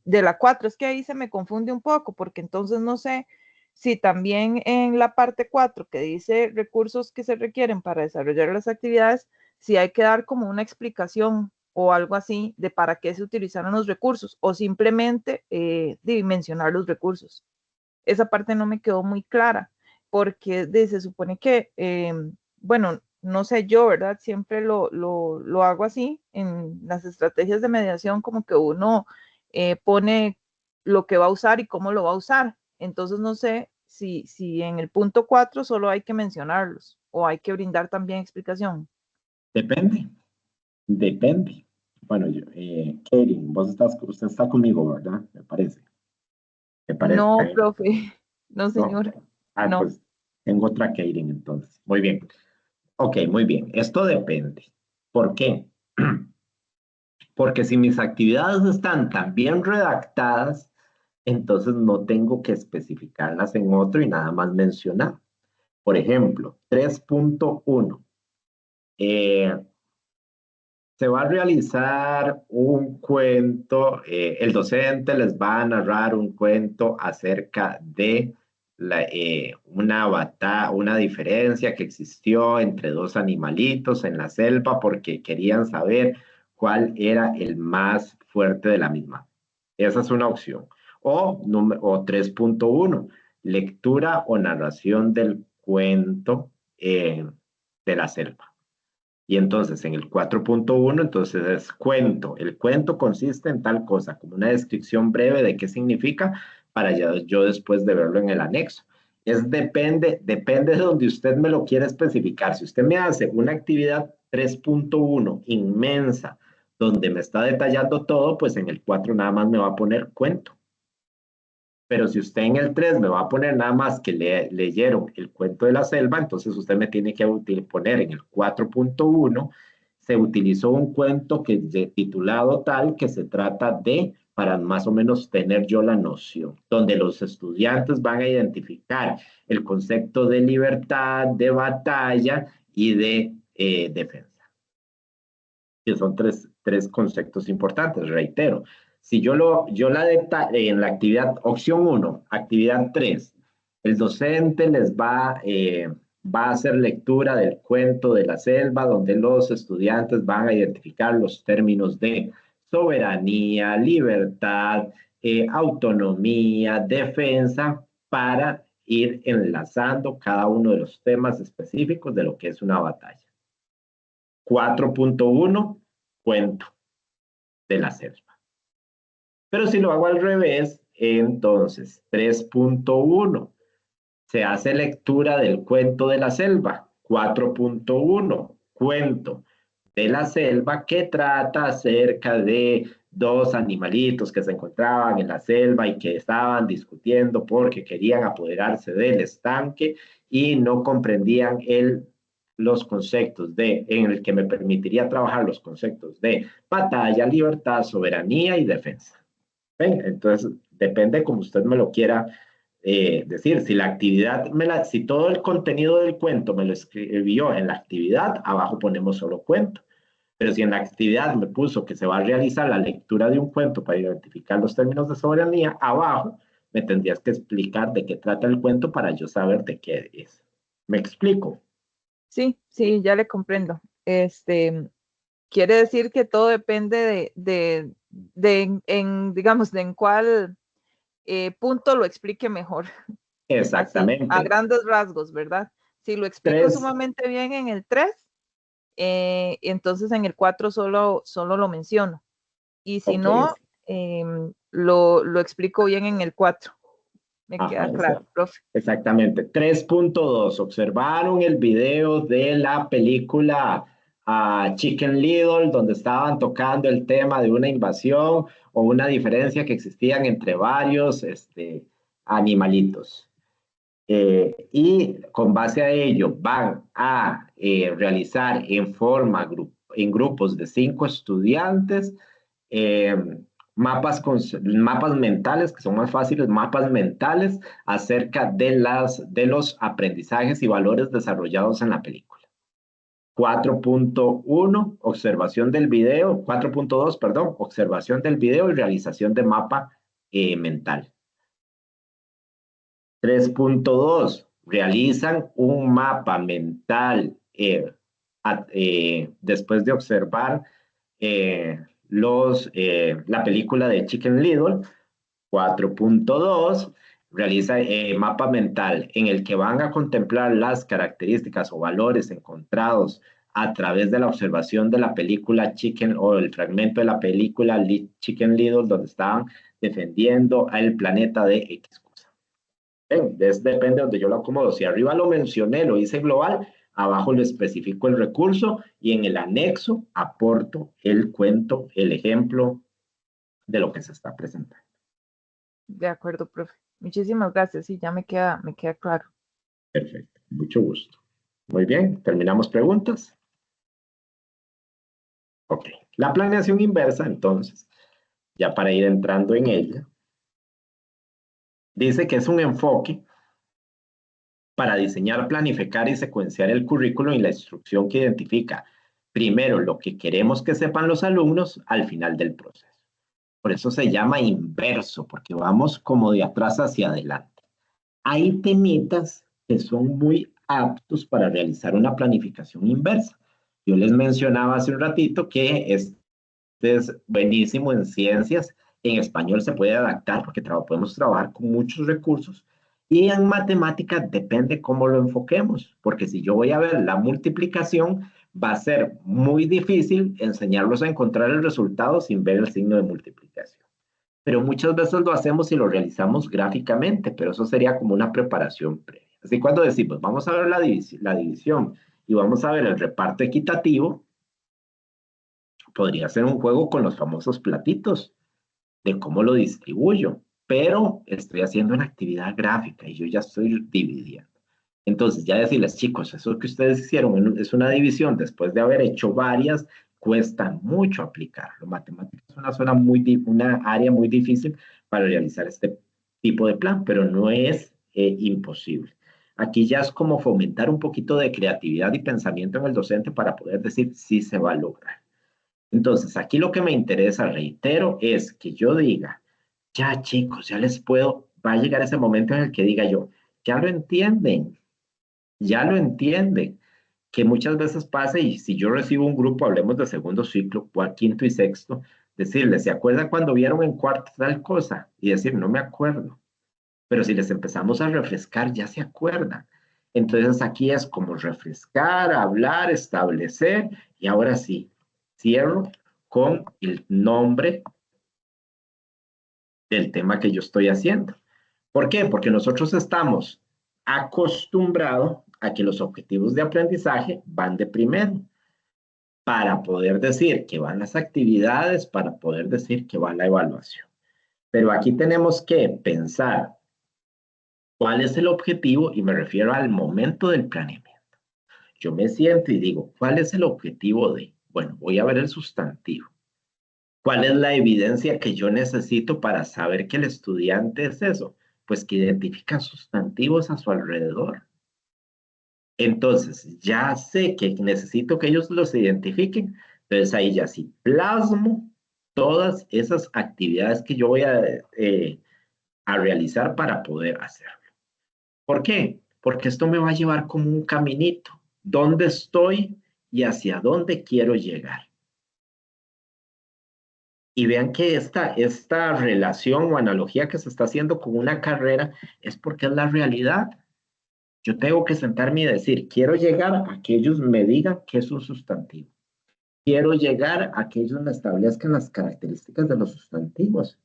S4: la 4 es que ahí se me confunde un poco, porque entonces no sé si también en la parte 4 que dice recursos que se requieren para desarrollar las actividades, si hay que dar como una explicación o algo así de para qué se utilizaron los recursos, o simplemente dimensionar los recursos. Esa parte no me quedó muy clara, porque se supone que, bueno, no sé yo, ¿verdad? Siempre lo hago así en las estrategias de mediación, como que uno pone lo que va a usar y cómo lo va a usar. Entonces no sé si en el punto 4 solo hay que mencionarlos o hay que brindar también explicación.
S1: Depende, depende. Bueno, Kevin, usted está conmigo, ¿verdad? Me parece. Me
S4: No,
S1: parece.
S4: profe, no,
S1: No.
S4: señor,
S1: Ah,
S4: no.
S1: pues tengo otra Keirin entonces. Muy bien. Ok, muy bien. Esto depende. ¿Por qué? Porque si mis actividades están tan bien redactadas, entonces no tengo que especificarlas en otro y nada más mencionar. Por ejemplo, 3.1. Eh, Se va a realizar un cuento, el docente les va a narrar un cuento acerca de una diferencia que existió entre dos animalitos en la selva porque querían saber cuál era el más fuerte de la misma. Esa es una opción. O 3.1, lectura o narración del cuento de la selva. Y entonces en el 4.1, entonces es cuento. El cuento consiste en tal cosa, como una descripción breve de qué significa para yo después de verlo en el anexo. Depende de donde usted me lo quiera especificar. Si usted me hace una actividad 3.1 inmensa, donde me está detallando todo, pues en el 4 nada más me va a poner cuento. Pero si usted en el 3 me va a poner nada más que leyeron el cuento de la selva, entonces usted me tiene que poner en el 4.1, se utilizó un cuento que titulado tal que se trata de, para más o menos tener yo la noción, donde los estudiantes van a identificar el concepto de libertad, de batalla y de defensa, que son tres conceptos importantes, reitero. Si yo la en la actividad, opción 1, actividad 3, el docente va a hacer lectura del cuento de la selva, donde los estudiantes van a identificar los términos de soberanía, libertad, autonomía, defensa, para ir enlazando cada uno de los temas específicos de lo que es una batalla. 4.1, cuento de la selva. Pero si lo hago al revés, entonces 3.1, se hace lectura del cuento de la selva. 4.1, cuento de la selva que trata acerca de dos animalitos que se encontraban en la selva y que estaban discutiendo porque querían apoderarse del estanque y no comprendían los conceptos en el que me permitiría trabajar los conceptos de batalla, libertad, soberanía y defensa. ¿Ven? Entonces, depende como usted me lo quiera decir. Si la actividad, si todo el contenido del cuento me lo escribió en la actividad, abajo ponemos solo cuento. Pero si en la actividad me puso que se va a realizar la lectura de un cuento para identificar los términos de soberanía, abajo me tendrías que explicar de qué trata el cuento para yo saber de qué es. ¿Me explico?
S4: Sí, sí, ya le comprendo. Quiere decir que todo depende digamos, de en cuál punto lo explique mejor. Así, a
S1: Exactamente.
S4: grandes rasgos, ¿verdad? Si lo explico
S1: Tres.
S4: sumamente bien en el 3, entonces en el 4 solo lo menciono. Y si
S1: Ok.
S4: no, lo explico bien en el 4. Me
S1: Ajá,
S4: queda claro, profe.
S1: exactamente. 3.2. Observaron el video de la película a Chicken Little, donde estaban tocando el tema de una invasión o una diferencia que existían entre varios animalitos. Y con base a ello van a realizar en grupos de 5 estudiantes eh, mapas mentales, que son más fáciles, mapas mentales acerca de los aprendizajes y valores desarrollados en la película. 4.1, observación del video, 4.2, perdón, observación del video y realización de mapa mental. 3.2, realizan un mapa mental después de observar la película de Chicken Little. 4.2, realiza mapa mental en el que van a contemplar las características o valores encontrados a través de la observación de la película Chicken o el fragmento de la película Chicken Little donde estaban defendiendo al planeta de X cosa. Depende de donde yo lo acomodo. Si arriba lo mencioné, lo hice global, abajo lo especifico el recurso y en el anexo aporto el cuento, el ejemplo de lo que se está presentando.
S4: De acuerdo, profe. Muchísimas gracias. Sí, ya me queda claro.
S1: Perfecto, mucho gusto. Muy bien, terminamos preguntas. Ok, la planeación inversa, entonces, ya para ir entrando en ella, dice que es un enfoque para diseñar, planificar y secuenciar el currículo y la instrucción que identifica primero lo que queremos que sepan los alumnos al final del proceso. Por eso se llama inverso, porque vamos como de atrás hacia adelante. Hay temitas que son muy aptos para realizar una planificación inversa. Yo les mencionaba hace un ratito que este es buenísimo en ciencias, en español se puede adaptar porque podemos trabajar con muchos recursos y en matemáticas depende cómo lo enfoquemos, porque si yo voy a ver la multiplicación, va a ser muy difícil enseñarlos a encontrar el resultado sin ver el signo de multiplicación. Pero muchas veces lo hacemos y lo realizamos gráficamente, pero eso sería como una preparación previa. Así cuando decimos, vamos a ver la división y vamos a ver el reparto equitativo, podría ser un juego con los famosos platitos de cómo lo distribuyo, pero estoy haciendo una actividad gráfica y yo ya estoy dividiendo. Entonces, ya decirles, chicos, eso que ustedes hicieron es una división después de haber hecho varias, cuesta mucho aplicarlo. Matemáticas es una área muy difícil para realizar este tipo de plan, pero no es imposible. Aquí ya es como fomentar un poquito de creatividad y pensamiento en el docente para poder decir si se va a lograr. Entonces, aquí lo que me interesa, reitero, es que yo diga, ya chicos, va a llegar ese momento en el que diga yo, ya lo entienden, que muchas veces pasa y si yo recibo un grupo, hablemos de segundo ciclo, quinto y sexto, decirles, ¿se acuerdan cuando vieron en cuarto tal cosa? Y decir, no me acuerdo. Pero si les empezamos a refrescar, ya se acuerdan. Entonces aquí es como refrescar, hablar, establecer y ahora sí, cierro con el nombre del tema que yo estoy haciendo. ¿Por qué? Porque nosotros estamos acostumbrados a que los objetivos de aprendizaje van de primero, para poder decir que van las actividades, para poder decir que va la evaluación. Pero aquí tenemos que pensar cuál es el objetivo y me refiero al momento del planeamiento. Yo me siento y digo, ¿cuál es el objetivo de? Bueno, voy a ver el sustantivo. ¿Cuál es la evidencia que yo necesito para saber que el estudiante es eso? Pues que identifica sustantivos a su alrededor. Entonces, ya sé que necesito que ellos los identifiquen. Entonces, ahí ya sí plasmo todas esas actividades que yo voy a realizar para poder hacerlo. ¿Por qué? Porque esto me va a llevar como un caminito. ¿Dónde estoy y hacia dónde quiero llegar? Y vean que esta relación o analogía que se está haciendo con una carrera es porque es la realidad. Yo tengo que sentarme y decir, quiero llegar a que ellos me digan qué es un sustantivo. Quiero llegar a que ellos me establezcan las características de los sustantivos,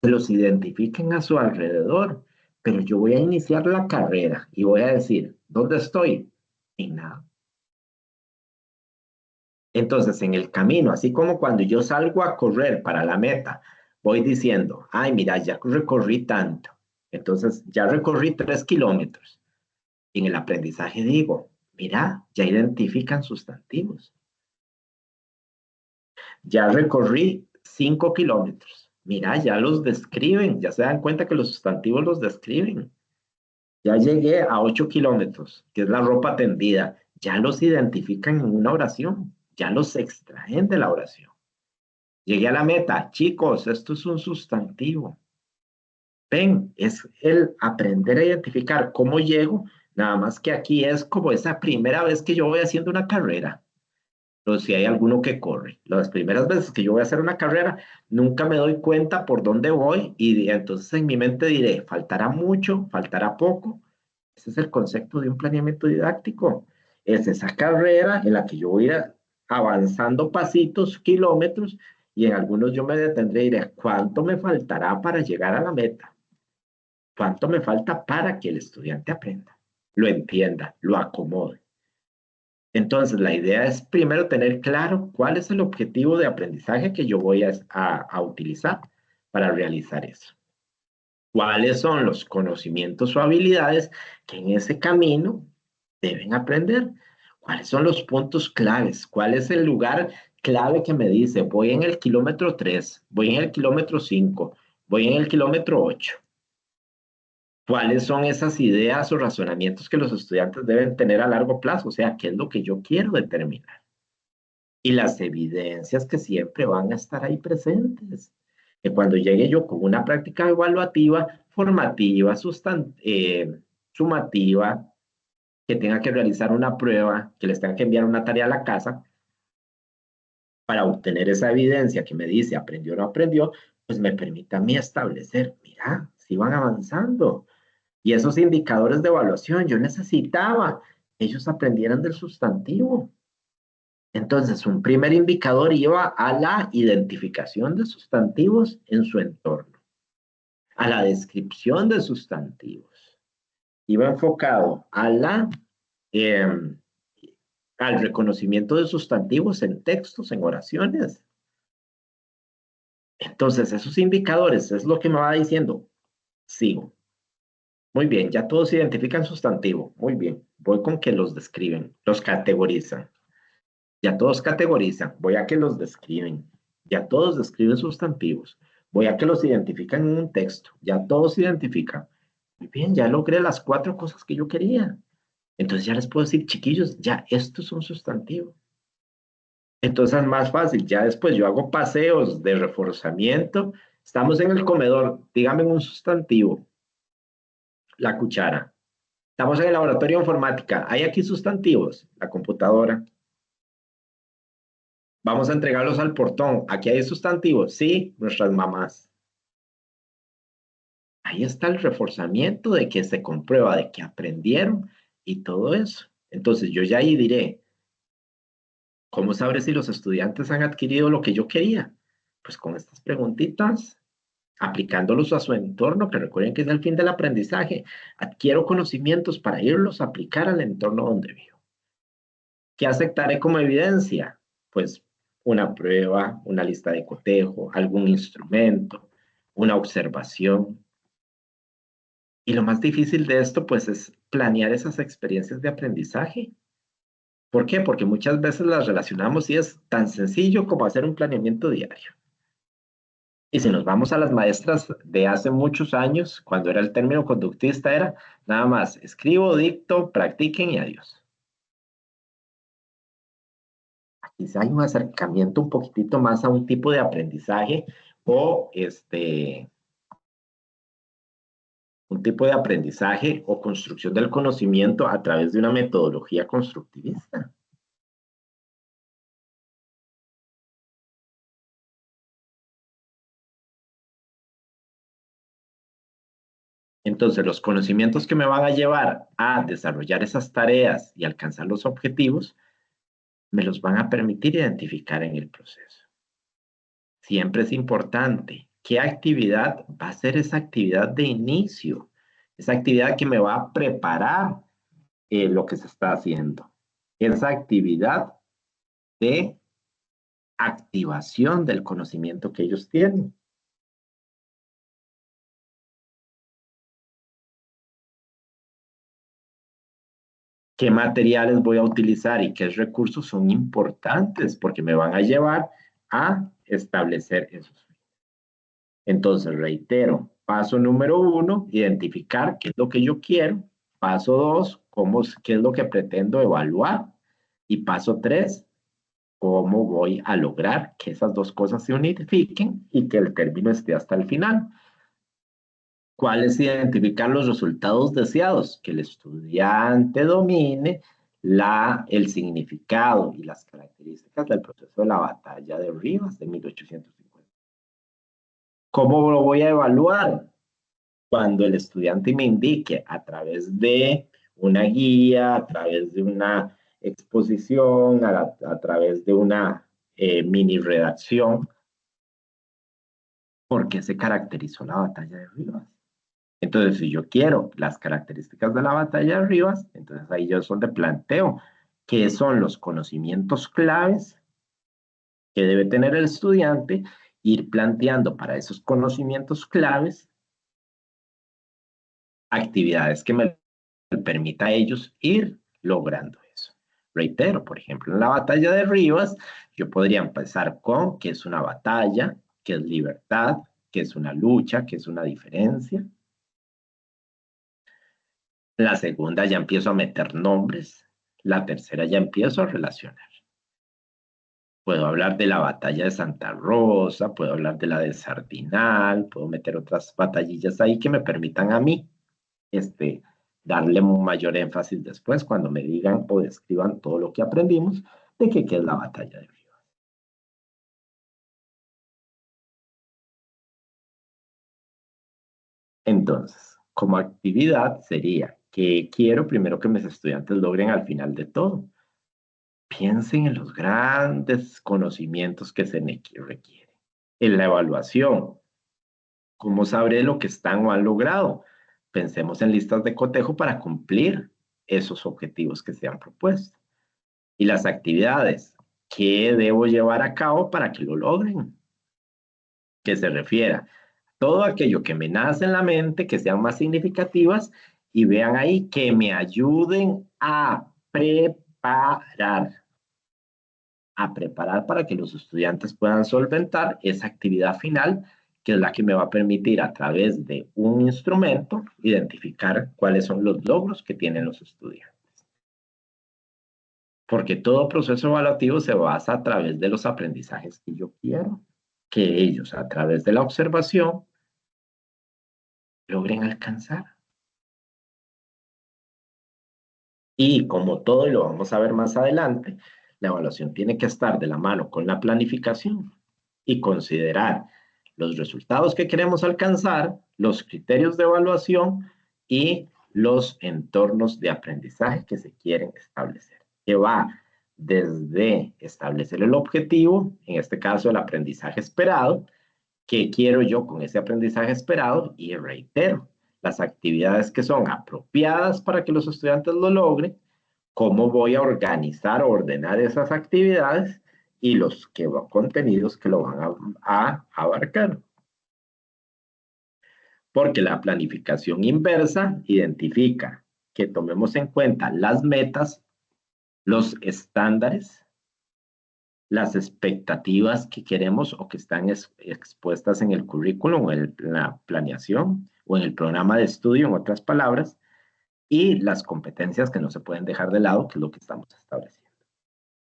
S1: que los identifiquen a su alrededor. Pero yo voy a iniciar la carrera y voy a decir, ¿dónde estoy? En nada. Entonces, en el camino, así como cuando yo salgo a correr para la meta, voy diciendo, ay, mira, ya recorrí tanto. Entonces, ya recorrí 3 kilómetros. Y en el aprendizaje digo, mira, ya identifican sustantivos. Ya recorrí 5 kilómetros. Mira, ya los describen, ya se dan cuenta que los sustantivos los describen. Ya llegué a 8 kilómetros, que es la ropa tendida. Ya los identifican en una oración, ya los extraen de la oración. Llegué a la meta. Chicos, esto es un sustantivo. Ven, es el aprender a identificar cómo llego, nada más que aquí es como esa primera vez que yo voy haciendo una carrera. Pero si hay alguno que corre. Las primeras veces que yo voy a hacer una carrera, nunca me doy cuenta por dónde voy y entonces en mi mente diré, faltará mucho, faltará poco. Ese es el concepto de un planeamiento didáctico. Es esa carrera en la que yo voy a ir avanzando pasitos, kilómetros, y en algunos yo me detendré y diré, ¿cuánto me faltará para llegar a la meta? ¿Cuánto me falta para que el estudiante aprenda, lo entienda, lo acomode? Entonces, la idea es primero tener claro cuál es el objetivo de aprendizaje que yo voy a utilizar para realizar eso. ¿Cuáles son los conocimientos o habilidades que en ese camino deben aprender? ¿Cuáles son los puntos claves? ¿Cuál es el lugar clave que me dice, voy en el kilómetro 3, voy en el kilómetro 5, voy en el kilómetro 8? ¿Cuáles son esas ideas o razonamientos que los estudiantes deben tener a largo plazo? O sea, ¿qué es lo que yo quiero determinar? Y las evidencias que siempre van a estar ahí presentes. Que cuando llegue yo con una práctica evaluativa, formativa, sumativa, que tenga que realizar una prueba, que les tenga que enviar una tarea a la casa, para obtener esa evidencia que me dice aprendió o no aprendió, pues me permite a mí establecer, mira, si van avanzando. Y esos indicadores de evaluación, yo necesitaba que ellos aprendieran del sustantivo. Entonces, un primer indicador iba a la identificación de sustantivos en su entorno, a la descripción de sustantivos. Iba enfocado a al reconocimiento de sustantivos en textos, en oraciones. Entonces, esos indicadores es lo que me va diciendo, sigo. Muy bien, ya todos identifican sustantivo. Muy bien, voy con que los describen, los categorizan. Ya todos categorizan, voy a que los describen. Ya todos describen sustantivos. Voy a que los identifican en un texto. Ya todos identifican. Muy bien, ya logré las 4 cosas que yo quería. Entonces ya les puedo decir, chiquillos, ya esto es un sustantivo. Entonces es más fácil. Ya después yo hago paseos de reforzamiento. Estamos en el comedor. Dígame un sustantivo. La cuchara. Estamos en el laboratorio de informática. ¿Hay aquí sustantivos? La computadora. Vamos a entregarlos al portón. ¿Aquí hay sustantivos? Sí, nuestras mamás. Ahí está el reforzamiento de que se comprueba, de que aprendieron y todo eso. Entonces yo ya ahí diré, ¿cómo sabré si los estudiantes han adquirido lo que yo quería? Pues con estas preguntitas, aplicándolos a su entorno, que recuerden que es el fin del aprendizaje. Adquiero conocimientos para irlos a aplicar al entorno donde vivo. ¿Qué aceptaré como evidencia? Pues una prueba, una lista de cotejo, algún instrumento, una observación. Y lo más difícil de esto, pues, es planear esas experiencias de aprendizaje. ¿Por qué? Porque muchas veces las relacionamos y es tan sencillo como hacer un planeamiento diario. Y si nos vamos a las maestras de hace muchos años, cuando era el término conductista, era nada más, escribo, dicto, practiquen y adiós. Quizá hay un acercamiento un poquitito más a un tipo de aprendizaje o un tipo de aprendizaje o construcción del conocimiento a través de una metodología constructivista. Entonces, los conocimientos que me van a llevar a desarrollar esas tareas y alcanzar los objetivos, me los van a permitir identificar en el proceso. Siempre es importante qué actividad va a ser esa actividad de inicio, esa actividad que me va a preparar lo que se está haciendo. Esa actividad de activación del conocimiento que ellos tienen. ¿Qué materiales voy a utilizar y qué recursos son importantes? Porque me van a llevar a establecer esos fines. Entonces, reitero, paso número 1, identificar qué es lo que yo quiero. Paso 2, qué es lo que pretendo evaluar. Y paso 3, cómo voy a lograr que esas dos cosas se unifiquen y que el término esté hasta el final. ¿Cuál es identificar los resultados deseados? Que el estudiante domine el significado y las características del proceso de la batalla de Rivas de 1850. ¿Cómo lo voy a evaluar? Cuando el estudiante me indique a través de una guía, a través de una exposición, a través de una mini redacción, ¿por qué se caracterizó la batalla de Rivas? Entonces, si yo quiero las características de la batalla de Rivas, entonces ahí yo es donde planteo qué son los conocimientos claves que debe tener el estudiante, ir planteando para esos conocimientos claves actividades que me permita a ellos ir logrando eso. Reitero, por ejemplo, en la batalla de Rivas, yo podría empezar con qué es una batalla, qué es libertad, qué es una lucha, qué es una diferencia. La segunda ya empiezo a meter nombres. La tercera ya empiezo a relacionar. Puedo hablar de la batalla de Santa Rosa, puedo hablar de la de Sardinal, puedo meter otras batallillas ahí que me permitan a mí darle un mayor énfasis después cuando me digan o describan todo lo que aprendimos de qué es la batalla de Rivas. Entonces, como actividad sería que quiero primero que mis estudiantes logren al final de todo. Piensen en los grandes conocimientos que se requieren. En la evaluación, ¿cómo sabré lo que están o han logrado? Pensemos en listas de cotejo para cumplir esos objetivos que se han propuesto. Y las actividades, ¿qué debo llevar a cabo para que lo logren? Que se refiera a todo aquello que me nace en la mente, que sean más significativas y vean ahí que me ayuden a preparar para que los estudiantes puedan solventar esa actividad final, que es la que me va a permitir a través de un instrumento identificar cuáles son los logros que tienen los estudiantes. Porque todo proceso evaluativo se basa a través de los aprendizajes que yo quiero que ellos, a través de la observación, logren alcanzar. Y como todo, y lo vamos a ver más adelante, la evaluación tiene que estar de la mano con la planificación y considerar los resultados que queremos alcanzar, los criterios de evaluación y los entornos de aprendizaje que se quieren establecer, que va desde establecer el objetivo, en este caso el aprendizaje esperado, qué quiero yo con ese aprendizaje esperado y reitero, las actividades que son apropiadas para que los estudiantes lo logren, cómo voy a organizar o ordenar esas actividades y los contenidos que lo van a abarcar. Porque la planificación inversa identifica que tomemos en cuenta las metas, los estándares, las expectativas que queremos o que están expuestas en el currículum o en la planeación o en el programa de estudio, en otras palabras, y las competencias que no se pueden dejar de lado, que es lo que estamos estableciendo.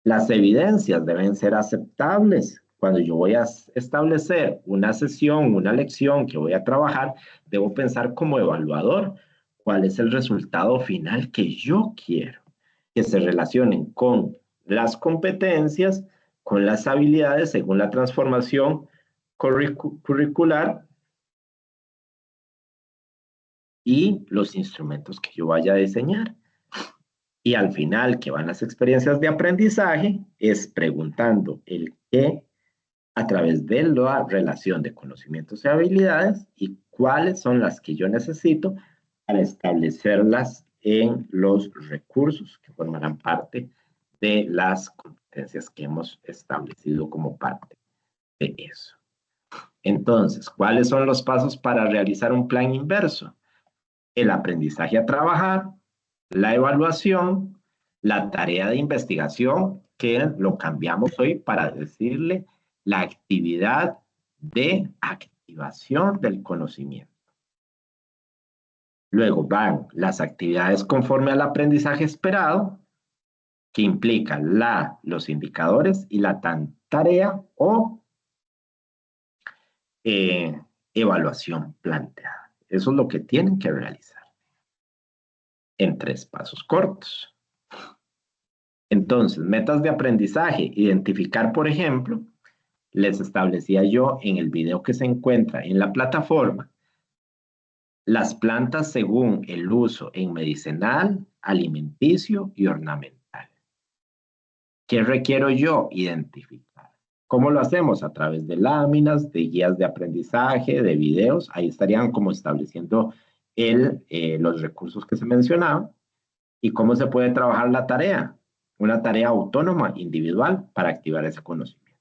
S1: Las evidencias deben ser aceptables. Cuando yo voy a establecer una sesión, una lección que voy a trabajar, debo pensar como evaluador cuál es el resultado final que yo quiero, que se relacionen con las competencias, con las habilidades según la transformación curricular y los instrumentos que yo vaya a diseñar. Y al final, que van las experiencias de aprendizaje, es preguntando el qué a través de la relación de conocimientos y habilidades y cuáles son las que yo necesito para establecerlas en los recursos que formarán parte de las competencias. competencias que hemos establecido como parte de eso. Entonces, ¿cuáles son los pasos para realizar un plan inverso? El aprendizaje a trabajar, la evaluación, la tarea de investigación, que lo cambiamos hoy para decirle la actividad de activación del conocimiento. Luego van las actividades conforme al aprendizaje esperado, que implican los indicadores y la tarea o evaluación planteada. Eso es lo que tienen que realizar en 3 pasos cortos. Entonces, metas de aprendizaje, identificar, por ejemplo, les establecía yo en el video que se encuentra en la plataforma, las plantas según el uso en medicinal, alimenticio y ornamental. ¿Qué requiero yo identificar? ¿Cómo lo hacemos? A través de láminas, de guías de aprendizaje, de videos. Ahí estarían como estableciendo los recursos que se mencionaban. ¿Y cómo se puede trabajar la tarea? Una tarea autónoma, individual, para activar ese conocimiento.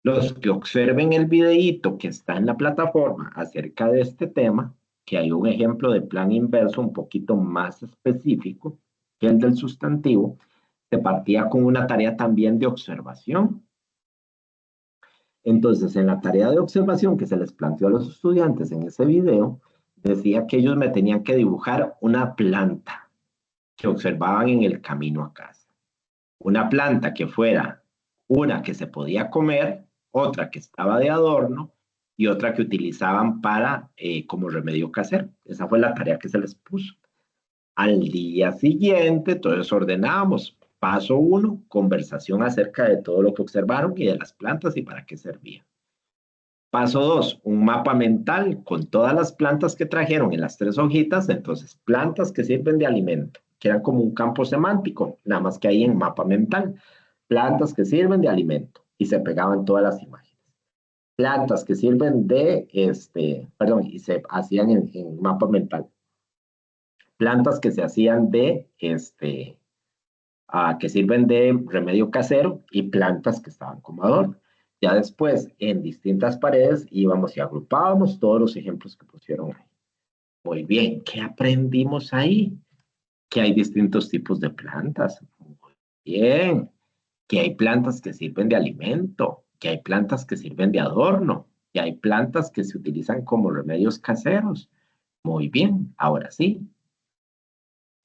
S1: Los que observen el videíto que está en la plataforma acerca de este tema, que hay un ejemplo de plan inverso un poquito más específico que el del sustantivo, se partía con una tarea también de observación. Entonces, en la tarea de observación que se les planteó a los estudiantes en ese video, decía que ellos me tenían que dibujar una planta que observaban en el camino a casa. Una planta que fuera una que se podía comer, otra que estaba de adorno y otra que utilizaban para como remedio casero. Esa fue la tarea que se les puso. Al día siguiente, entonces ordenábamos. Paso 1, conversación acerca de todo lo que observaron y de las plantas y para qué servían. Paso 2, un mapa mental con todas las plantas que trajeron en las 3 hojitas. Entonces, plantas que sirven de alimento, que eran como un campo semántico, nada más que ahí en mapa mental. Plantas que sirven de alimento y se pegaban todas las imágenes. Plantas que sirven de, y se hacían en mapa mental. Plantas que se hacían de, que sirven de remedio casero y plantas que estaban como adorno. Ya después, en distintas paredes, íbamos y agrupábamos todos los ejemplos que pusieron ahí. Muy bien, ¿qué aprendimos ahí? Que hay distintos tipos de plantas. Muy bien. Que hay plantas que sirven de alimento, que hay plantas que sirven de adorno, que hay plantas que se utilizan como remedios caseros. Muy bien, ahora sí.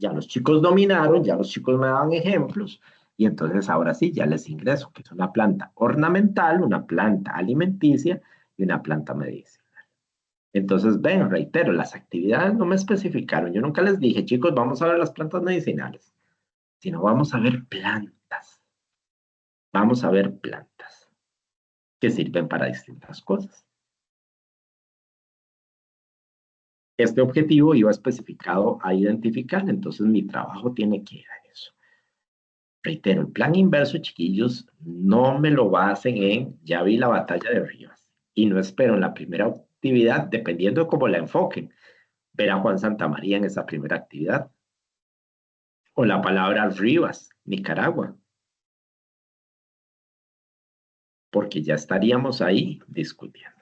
S1: Ya los chicos dominaron, ya los chicos me daban ejemplos, y entonces ahora sí, ya les ingreso, que es una planta ornamental, una planta alimenticia y una planta medicinal. Entonces, ven, reitero, las actividades no me especificaron. Yo nunca les dije, chicos, vamos a ver las plantas medicinales, sino vamos a ver plantas. Vamos a ver plantas que sirven para distintas cosas. Este objetivo iba especificado a identificar, entonces mi trabajo tiene que ir a eso. Reitero, el plan inverso, chiquillos, no me lo basen en, ya vi la batalla de Rivas, y no espero en la primera actividad, dependiendo de cómo la enfoquen, ver a Juan Santamaría en esa primera actividad, o la palabra Rivas, Nicaragua, porque ya estaríamos ahí discutiendo.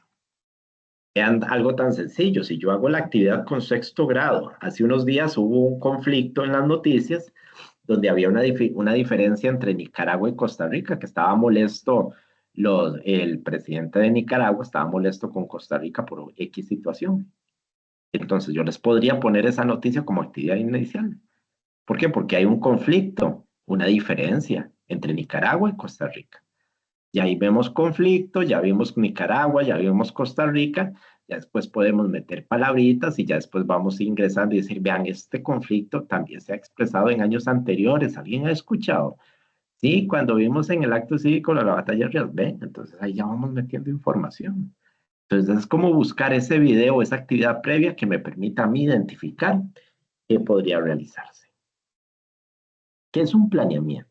S1: Vean algo tan sencillo, si yo hago la actividad con 6º grado, hace unos días hubo un conflicto en las noticias donde había una diferencia entre Nicaragua y Costa Rica, que estaba molesto, el presidente de Nicaragua estaba molesto con Costa Rica por X situación. Entonces yo les podría poner esa noticia como actividad inicial. ¿Por qué? Porque hay un conflicto, una diferencia entre Nicaragua y Costa Rica. Y ahí vemos conflicto, ya vimos Nicaragua, ya vimos Costa Rica, ya después podemos meter palabritas y ya después vamos ingresando y decir, vean, este conflicto también se ha expresado en años anteriores, ¿alguien ha escuchado? Sí, cuando vimos en el acto cívico la batalla de Ríos, ven, entonces ahí ya vamos metiendo información. Entonces es como buscar ese video, esa actividad previa que me permita a mí identificar qué podría realizarse. ¿Qué es un planeamiento?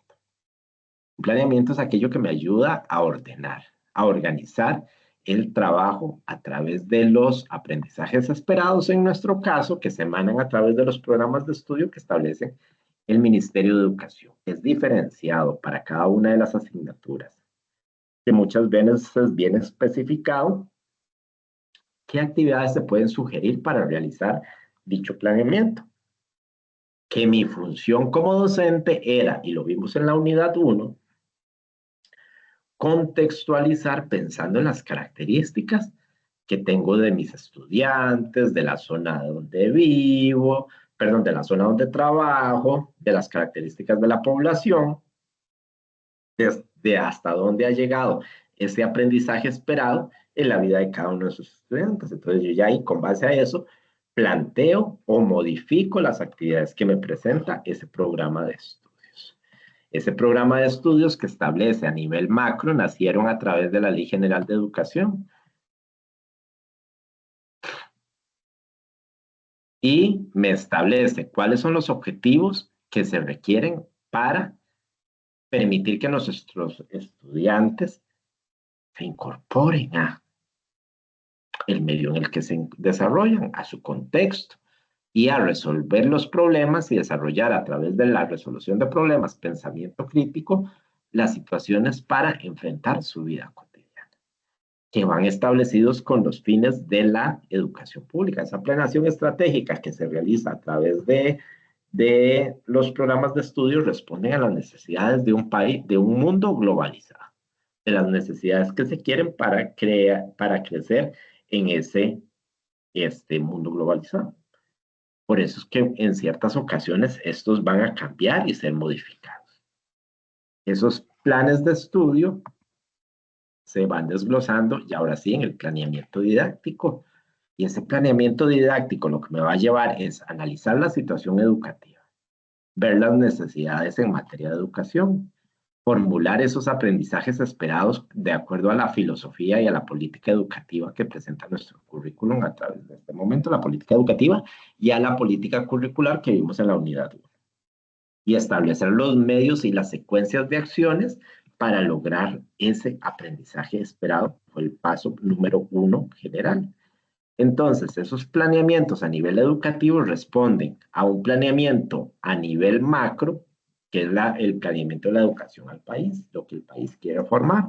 S1: Un planeamiento es aquello que me ayuda a ordenar, a organizar el trabajo a través de los aprendizajes esperados, en nuestro caso, que se emanan a través de los programas de estudio que establecen el Ministerio de Educación. Es diferenciado para cada una de las asignaturas, que muchas veces viene especificado qué actividades se pueden sugerir para realizar dicho planeamiento. Que mi función como docente era, y lo vimos en la unidad 1, contextualizar pensando en las características que tengo de mis estudiantes, de la zona donde vivo, perdón, de la zona donde trabajo, de las características de la población, de hasta dónde ha llegado ese aprendizaje esperado en la vida de cada uno de sus estudiantes. Entonces yo ya ahí, con base a eso, planteo o modifico las actividades que me presenta ese programa de estudios. Ese programa de estudios que establece a nivel macro nacieron a través de la Ley General de Educación. Y me establece cuáles son los objetivos que se requieren para permitir que nuestros estudiantes se incorporen a el medio en el que se desarrollan, a su contexto, y a resolver los problemas y desarrollar a través de la resolución de problemas, pensamiento crítico, las situaciones para enfrentar su vida cotidiana, que van establecidos con los fines de la educación pública. Esa planeación estratégica que se realiza a través de los programas de estudio responden a las necesidades de un país, de un mundo globalizado, de las necesidades que se quieren para crecer en ese mundo globalizado. Por eso es que en ciertas ocasiones estos van a cambiar y ser modificados. Esos planes de estudio se van desglosando y ahora sí en el planeamiento didáctico. Y ese planeamiento didáctico lo que me va a llevar es analizar la situación educativa, ver las necesidades en materia de educación, formular esos aprendizajes esperados de acuerdo a la filosofía y a la política educativa que presenta nuestro currículum a través de este momento, la política educativa y a la política curricular que vimos en la unidad 1. Y establecer los medios y las secuencias de acciones para lograr ese aprendizaje esperado. Fue el paso número 1 general. Entonces, esos planeamientos a nivel educativo responden a un planeamiento a nivel macro, que es el planeamiento de la educación al país, lo que el país quiere formar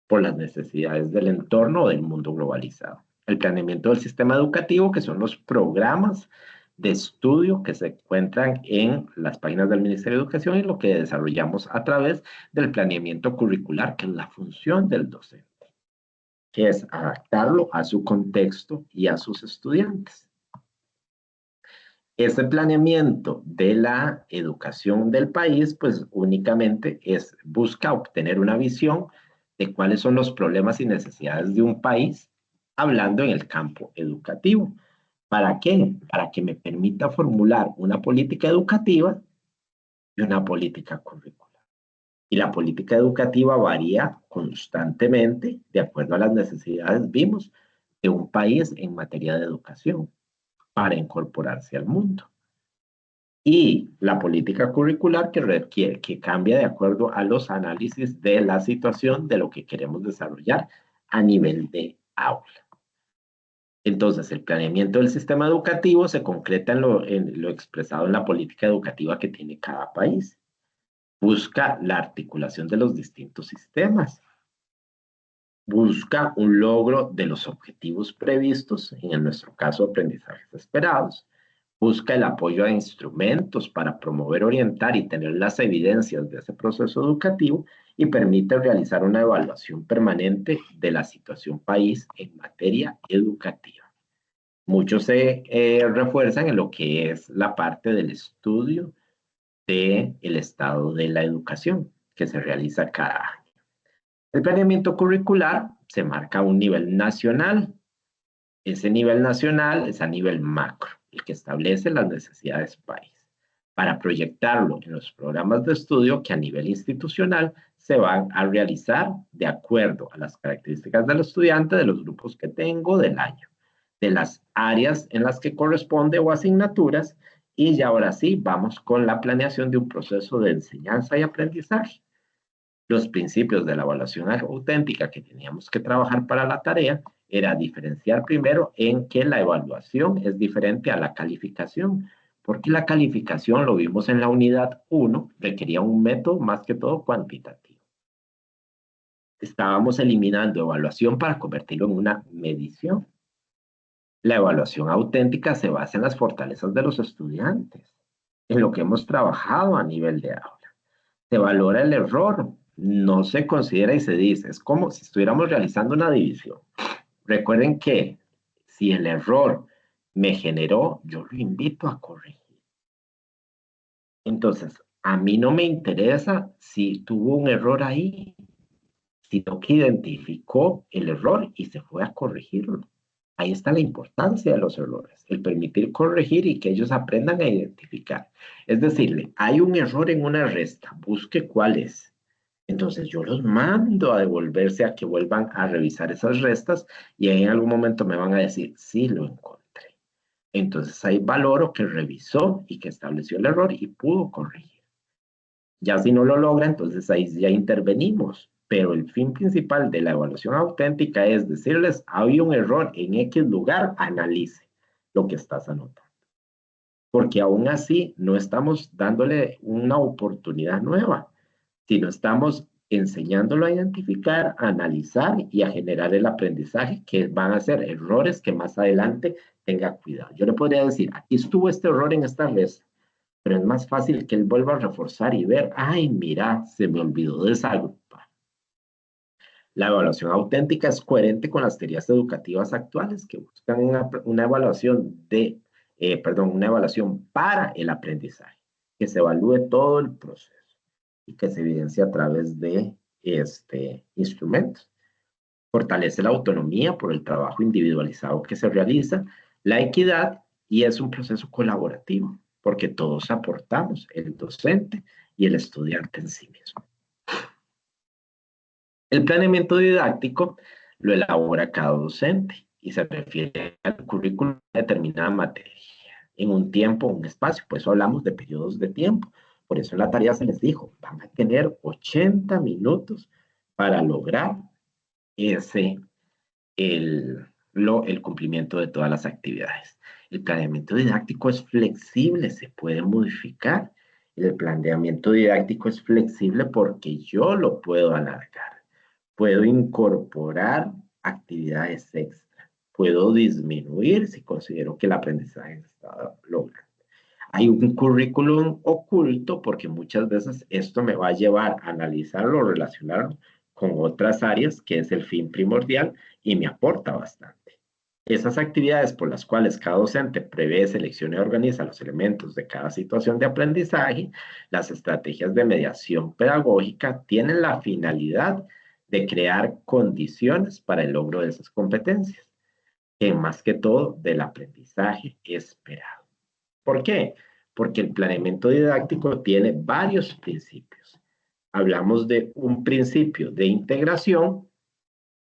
S1: por las necesidades del entorno o del mundo globalizado. El planeamiento del sistema educativo, que son los programas de estudio que se encuentran en las páginas del Ministerio de Educación y lo que desarrollamos a través del planeamiento curricular, que es la función del docente, que es adaptarlo a su contexto y a sus estudiantes. Ese planeamiento de la educación del país, pues únicamente busca obtener una visión de cuáles son los problemas y necesidades de un país, hablando en el campo educativo. ¿Para qué? Para que me permita formular una política educativa y una política curricular. Y la política educativa varía constantemente de acuerdo a las necesidades, vimos, de un país en materia de educación para incorporarse al mundo. Y la política curricular que cambia de acuerdo a los análisis de la situación de lo que queremos desarrollar a nivel de aula. Entonces, el planeamiento del sistema educativo se concreta en lo expresado en la política educativa que tiene cada país. Busca la articulación de los distintos sistemas. Busca un logro de los objetivos previstos, en nuestro caso, aprendizajes esperados. Busca el apoyo a instrumentos para promover, orientar y tener las evidencias de ese proceso educativo y permite realizar una evaluación permanente de la situación país en materia educativa. Muchos se refuerzan en lo que es la parte del estudio del estado de la educación que se realiza cada año. El planeamiento curricular se marca a un nivel nacional. Ese nivel nacional es a nivel macro, el que establece las necesidades país, para proyectarlo en los programas de estudio que a nivel institucional se van a realizar de acuerdo a las características del estudiante, de los grupos que tengo, del año, de las áreas en las que corresponde o asignaturas, y ya ahora sí vamos con la planeación de un proceso de enseñanza y aprendizaje. Los principios de la evaluación auténtica que teníamos que trabajar para la tarea era diferenciar primero en que la evaluación es diferente a la calificación, Porque la calificación, lo vimos en la unidad 1, requería un método más que todo cuantitativo. Estábamos eliminando evaluación para convertirlo en una medición. La evaluación auténtica se basa en las fortalezas de los estudiantes, en lo que hemos trabajado a nivel de aula. Se valora el error, no se considera y se dice, es como si estuviéramos realizando una división. Recuerden que si el error me generó, yo lo invito a corregir. Entonces, a mí no me interesa si tuvo un error ahí, sino que identificó el error y se fue a corregirlo. Ahí está la importancia de los errores, el permitir corregir y que ellos aprendan a identificar. Es decir, hay un error en una resta, busque cuál es. Entonces yo los mando a devolverse a que vuelvan a revisar esas restas y en algún momento me van a decir, sí, lo encontré. Entonces ahí valoro que revisó y que estableció el error y pudo corregir. Ya si no lo logra, entonces ahí ya intervenimos. Pero el fin principal de la evaluación auténtica es decirles, había un error en X lugar, analice lo que estás anotando. Porque aún así no estamos dándole una oportunidad nueva, sino estamos enseñándolo a identificar, a analizar y a generar el aprendizaje que van a ser errores que más adelante tenga cuidado. Yo le podría decir, aquí estuvo este error en esta vez, pero es más fácil que él vuelva a reforzar y ver, ay, mira, se me olvidó desagrupar. La evaluación auténtica es coherente con las teorías educativas actuales que buscan una evaluación una evaluación para el aprendizaje, que se evalúe todo el proceso y que se evidencia a través de instrumentos. Fortalece la autonomía por el trabajo individualizado que se realiza, la equidad y es un proceso colaborativo, porque todos aportamos, el docente y el estudiante en sí mismo. El planeamiento didáctico lo elabora cada docente y se refiere al currículum de determinada materia, en un tiempo, un espacio, por eso hablamos de periodos de tiempo. Por eso en la tarea se les dijo, van a tener 80 minutos para lograr el cumplimiento de todas las actividades. El planeamiento didáctico es flexible, se puede modificar. El planeamiento didáctico es flexible porque yo lo puedo alargar. Puedo incorporar actividades extra. Puedo disminuir si considero que el aprendizaje se está logrando. Hay un currículum oculto porque muchas veces esto me va a llevar a analizarlo, relacionarlo con otras áreas, que es el fin primordial y me aporta bastante. Esas actividades por las cuales cada docente prevé, selecciona y organiza los elementos de cada situación de aprendizaje, las estrategias de mediación pedagógica tienen la finalidad de crear condiciones para el logro de esas competencias, que más que todo del aprendizaje esperado. ¿Por qué? Porque el planeamiento didáctico tiene varios principios. Hablamos de un principio de integración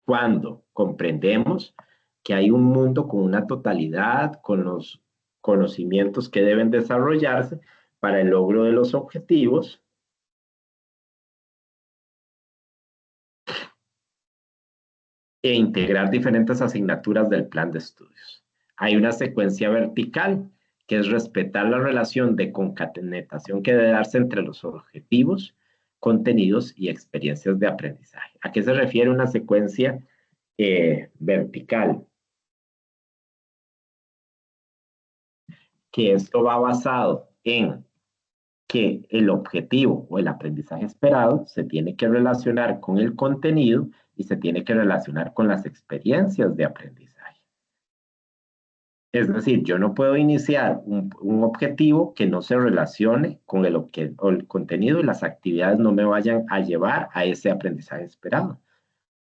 S1: cuando comprendemos que hay un mundo con una totalidad, con los conocimientos que deben desarrollarse para el logro de los objetivos. E integrar diferentes asignaturas del plan de estudios. Hay una secuencia vertical, que es respetar la relación de concatenación que debe darse entre los objetivos, contenidos y experiencias de aprendizaje. ¿A qué se refiere una secuencia vertical? Que esto va basado en que el objetivo o el aprendizaje esperado se tiene que relacionar con el contenido y se tiene que relacionar con las experiencias de aprendizaje. Es decir, yo no puedo iniciar un objetivo que no se relacione con el contenido y las actividades no me vayan a llevar a ese aprendizaje esperado.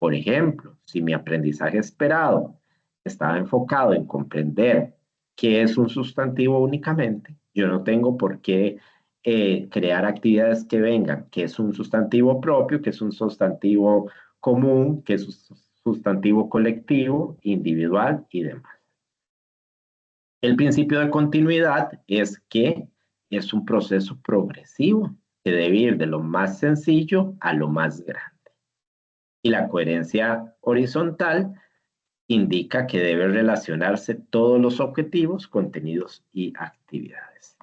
S1: Por ejemplo, si mi aprendizaje esperado estaba enfocado en comprender qué es un sustantivo únicamente, yo no tengo por qué crear actividades que vengan, que es un sustantivo propio, que es un sustantivo común, que es un sustantivo colectivo, individual y demás. El principio de continuidad es que es un proceso progresivo que debe ir de lo más sencillo a lo más grande. Y la coherencia horizontal indica que deben relacionarse todos los objetivos, contenidos y actividades.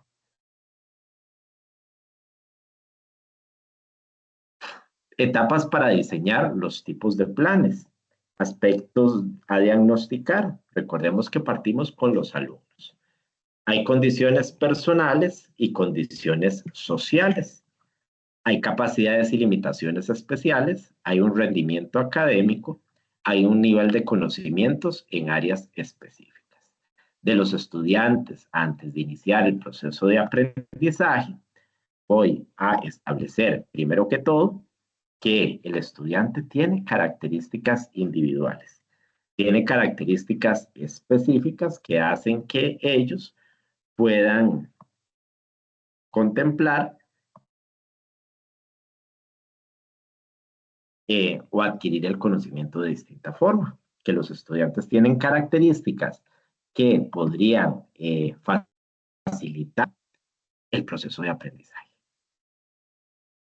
S1: Etapas para diseñar los tipos de planes. Aspectos a diagnosticar. Recordemos que partimos con los alumnos. Hay condiciones personales y condiciones sociales. Hay capacidades y limitaciones especiales. Hay un rendimiento académico. Hay un nivel de conocimientos en áreas específicas. De los estudiantes, antes de iniciar el proceso de aprendizaje, voy a establecer, primero que todo, que el estudiante tiene características individuales, tiene características específicas que hacen que ellos puedan contemplar o adquirir el conocimiento de distinta forma, que los estudiantes tienen características que podrían facilitar el proceso de aprendizaje.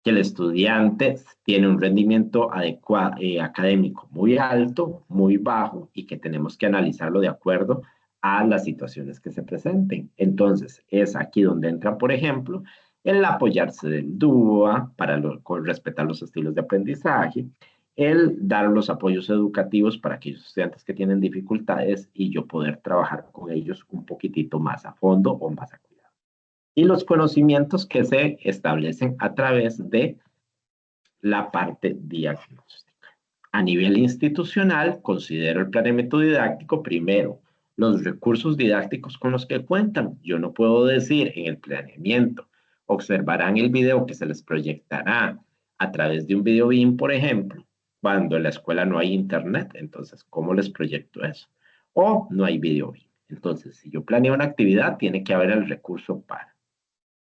S1: Que el estudiante tiene un rendimiento académico muy alto, muy bajo, y que tenemos que analizarlo de acuerdo a las situaciones que se presenten. Entonces, es aquí donde entra, por ejemplo, el apoyarse del DUA para respetar los estilos de aprendizaje, el dar los apoyos educativos para aquellos estudiantes que tienen dificultades y yo poder trabajar con ellos un poquitito más a fondo o más a cuidado. Y los conocimientos que se establecen a través de la parte diagnóstica. A nivel institucional, considero el planeamiento didáctico primero, los recursos didácticos con los que cuentan. Yo no puedo decir en el planeamiento, observarán el video que se les proyectará a través de un video BIM, por ejemplo, cuando en la escuela no hay internet. Entonces, ¿cómo les proyecto eso? O no hay video BIM. Entonces, si yo planeo una actividad, tiene que haber el recurso para.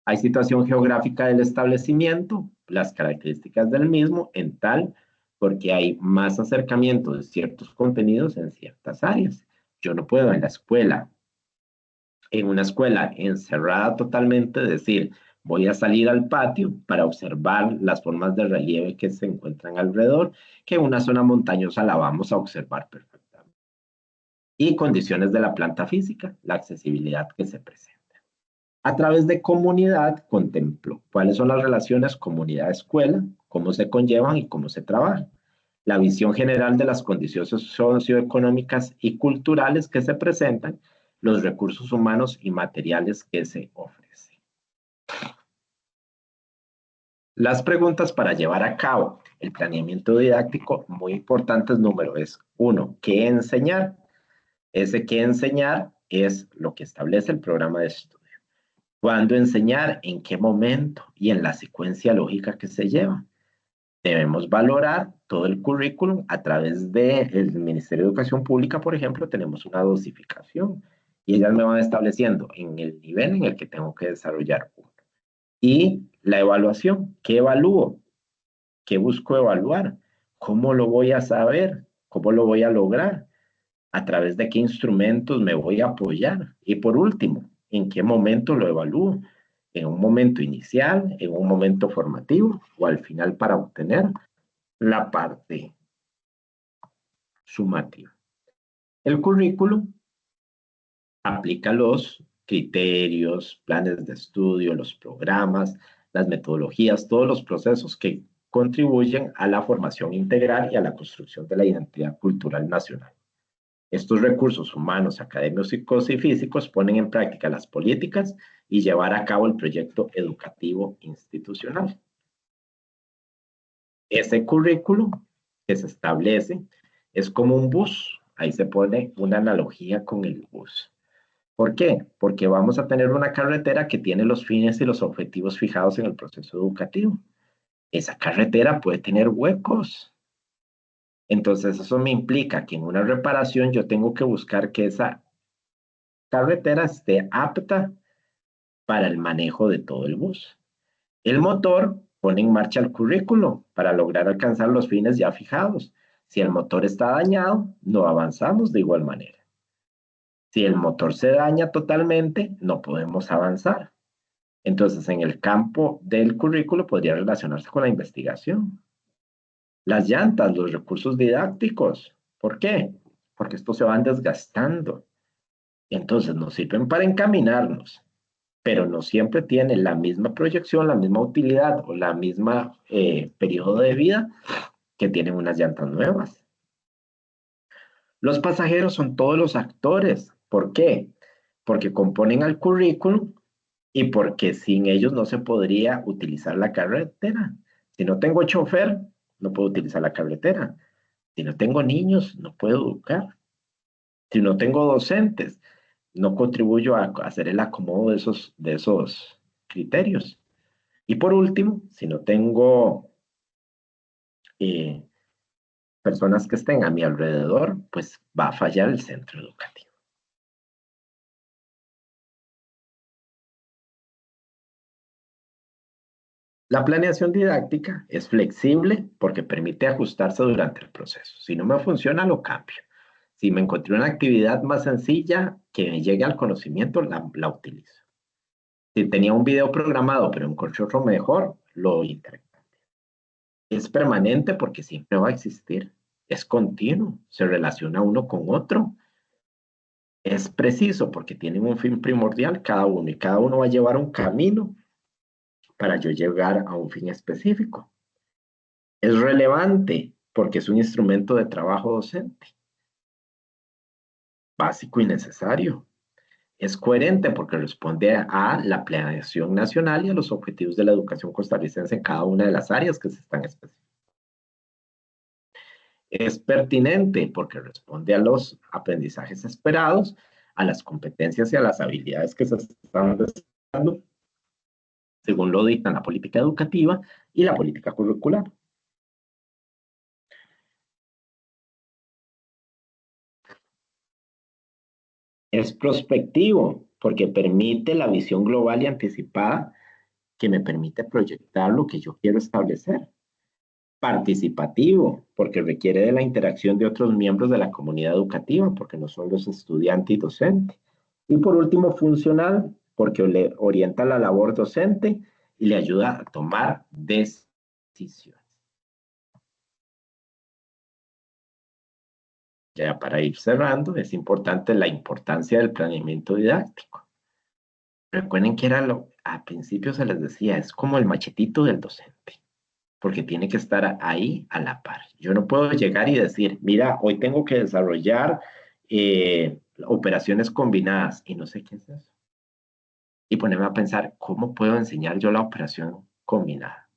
S1: Hay situación geográfica del establecimiento, las características del mismo en tal, porque hay más acercamiento de ciertos contenidos en ciertas áreas. Yo no puedo en una escuela encerrada totalmente, decir, voy a salir al patio para observar las formas de relieve que se encuentran alrededor, que en una zona montañosa la vamos a observar perfectamente. Y condiciones de la planta física, la accesibilidad que se presenta. A través de comunidad, contemplo cuáles son las relaciones comunidad-escuela, cómo se conllevan y cómo se trabajan. La visión general de las condiciones socioeconómicas y culturales que se presentan, los recursos humanos y materiales que se ofrecen. Las preguntas para llevar a cabo el planeamiento didáctico, muy importantes número es 1, ¿qué enseñar? Ese qué enseñar es lo que establece el programa de estudio. ¿Cuándo enseñar? ¿En qué momento? Y en la secuencia lógica que se lleva. Debemos valorar todo el currículum a través del Ministerio de Educación Pública, por ejemplo, tenemos una dosificación y ellas me van estableciendo en el nivel en el que tengo que desarrollar uno. Y la evaluación, ¿qué evalúo? ¿Qué busco evaluar? ¿Cómo lo voy a saber? ¿Cómo lo voy a lograr? ¿A través de qué instrumentos me voy a apoyar? Y por último, ¿en qué momento lo evalúo? ¿En un momento inicial, en un momento formativo o al final para obtener la parte sumativa? El currículum aplica los criterios, planes de estudio, los programas, las metodologías, todos los procesos que contribuyen a la formación integral y a la construcción de la identidad cultural nacional. Estos recursos humanos, académicos y físicos ponen en práctica las políticas y llevar a cabo el proyecto educativo institucional. Ese currículo que se establece es como un bus. Ahí se pone una analogía con el bus. ¿Por qué? Porque vamos a tener una carretera que tiene los fines y los objetivos fijados en el proceso educativo. Esa carretera puede tener huecos. Entonces, eso me implica que en una reparación yo tengo que buscar que esa carretera esté apta para el manejo de todo el bus. El motor pone en marcha el currículo para lograr alcanzar los fines ya fijados. Si el motor está dañado, no avanzamos de igual manera. Si el motor se daña totalmente, no podemos avanzar. Entonces, en el campo del currículo podría relacionarse con la investigación. Las llantas, los recursos didácticos. ¿Por qué? Porque estos se van desgastando. Entonces, nos sirven para encaminarnos, pero no siempre tiene la misma proyección, la misma utilidad o la misma periodo de vida que tienen unas llantas nuevas. Los pasajeros son todos los actores. ¿Por qué? Porque componen al currículum y porque sin ellos no se podría utilizar la carretera. Si no tengo chofer, no puedo utilizar la carretera. Si no tengo niños, no puedo educar. Si no tengo docentes, no contribuyo a hacer el acomodo de esos criterios. Y por último, si no tengo personas que estén a mi alrededor, pues va a fallar el centro educativo. La planeación didáctica es flexible porque permite ajustarse durante el proceso. Si no me funciona, lo cambio. Si me encontré una actividad más sencilla que me llegue al conocimiento, la utilizo. Si tenía un video programado, pero encontré otro mejor, lo intercambio. Es permanente porque siempre va a existir. Es continuo, se relaciona uno con otro. Es preciso porque tienen un fin primordial cada uno y cada uno va a llevar un camino para yo llegar a un fin específico. Es relevante porque es un instrumento de trabajo docente, básico y necesario. Es coherente porque responde a la planeación nacional y a los objetivos de la educación costarricense en cada una de las áreas que se están especificando. Es pertinente porque responde a los aprendizajes esperados, a las competencias y a las habilidades que se están desarrollando según lo dictan la política educativa y la política curricular. Es prospectivo porque permite la visión global y anticipada que me permite proyectar lo que yo quiero establecer. Participativo porque requiere de la interacción de otros miembros de la comunidad educativa porque no son los estudiantes y docentes. Y por último, funcional porque le orienta la labor docente y le ayuda a tomar decisiones. Ya para ir cerrando, es importante la importancia del planeamiento didáctico. Recuerden que al principio se les decía, es como el machetito del docente, porque tiene que estar ahí a la par. Yo no puedo llegar y decir, mira, hoy tengo que desarrollar operaciones combinadas, y no sé qué es eso. Y ponerme a pensar, ¿cómo puedo enseñar yo la operación combinada?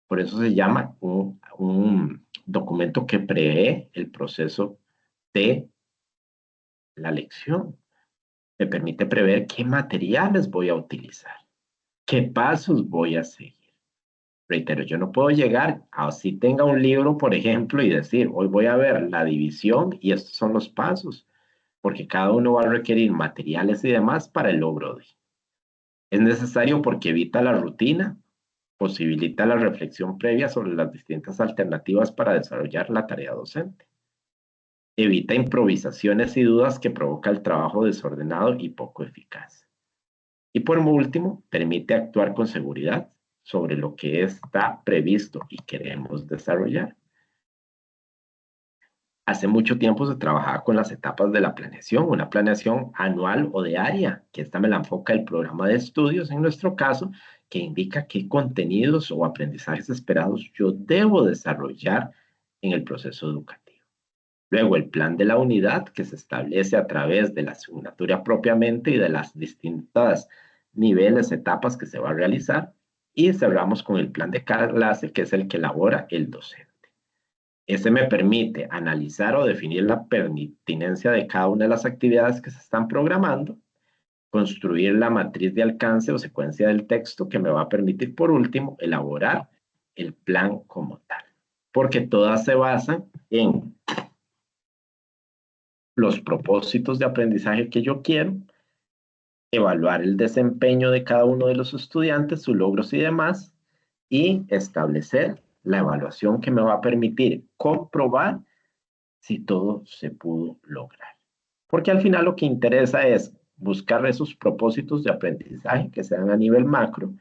S1: Por eso se llama un documento que prevé el proceso de la lección. Me permite prever qué materiales voy a utilizar, qué pasos voy a seguir. Reitero, yo no puedo llegar así tenga un libro, por ejemplo, y decir, hoy voy a ver la división y estos son los pasos, porque cada uno va a requerir materiales y demás para el logro de. Es necesario porque evita la rutina, posibilita la reflexión previa sobre las distintas alternativas para desarrollar la tarea docente. Evita improvisaciones y dudas que provoca el trabajo desordenado y poco eficaz. Y por último, permite actuar con seguridad sobre lo que está previsto y queremos desarrollar. Hace mucho tiempo se trabajaba con las etapas de la planeación, una planeación anual o diaria, que esta me la enfoca el programa de estudios en nuestro caso, que indica qué contenidos o aprendizajes esperados yo debo desarrollar en el proceso educativo. Luego, el plan de la unidad, que se establece a través de la asignatura propiamente y de las distintas niveles, etapas que se va a realizar. Y cerramos con el plan de cada clase, que es el que elabora el docente. Ese me permite analizar o definir la pertinencia de cada una de las actividades que se están programando, construir la matriz de alcance o secuencia del texto que me va a permitir, por último, elaborar el plan como tal. Porque todas se basan en los propósitos de aprendizaje que yo quiero, evaluar el desempeño de cada uno de los estudiantes, sus logros y demás, y establecer la evaluación que me va a permitir comprobar si todo se pudo lograr. Porque al final lo que interesa es buscar esos propósitos de aprendizaje que sean a nivel macro,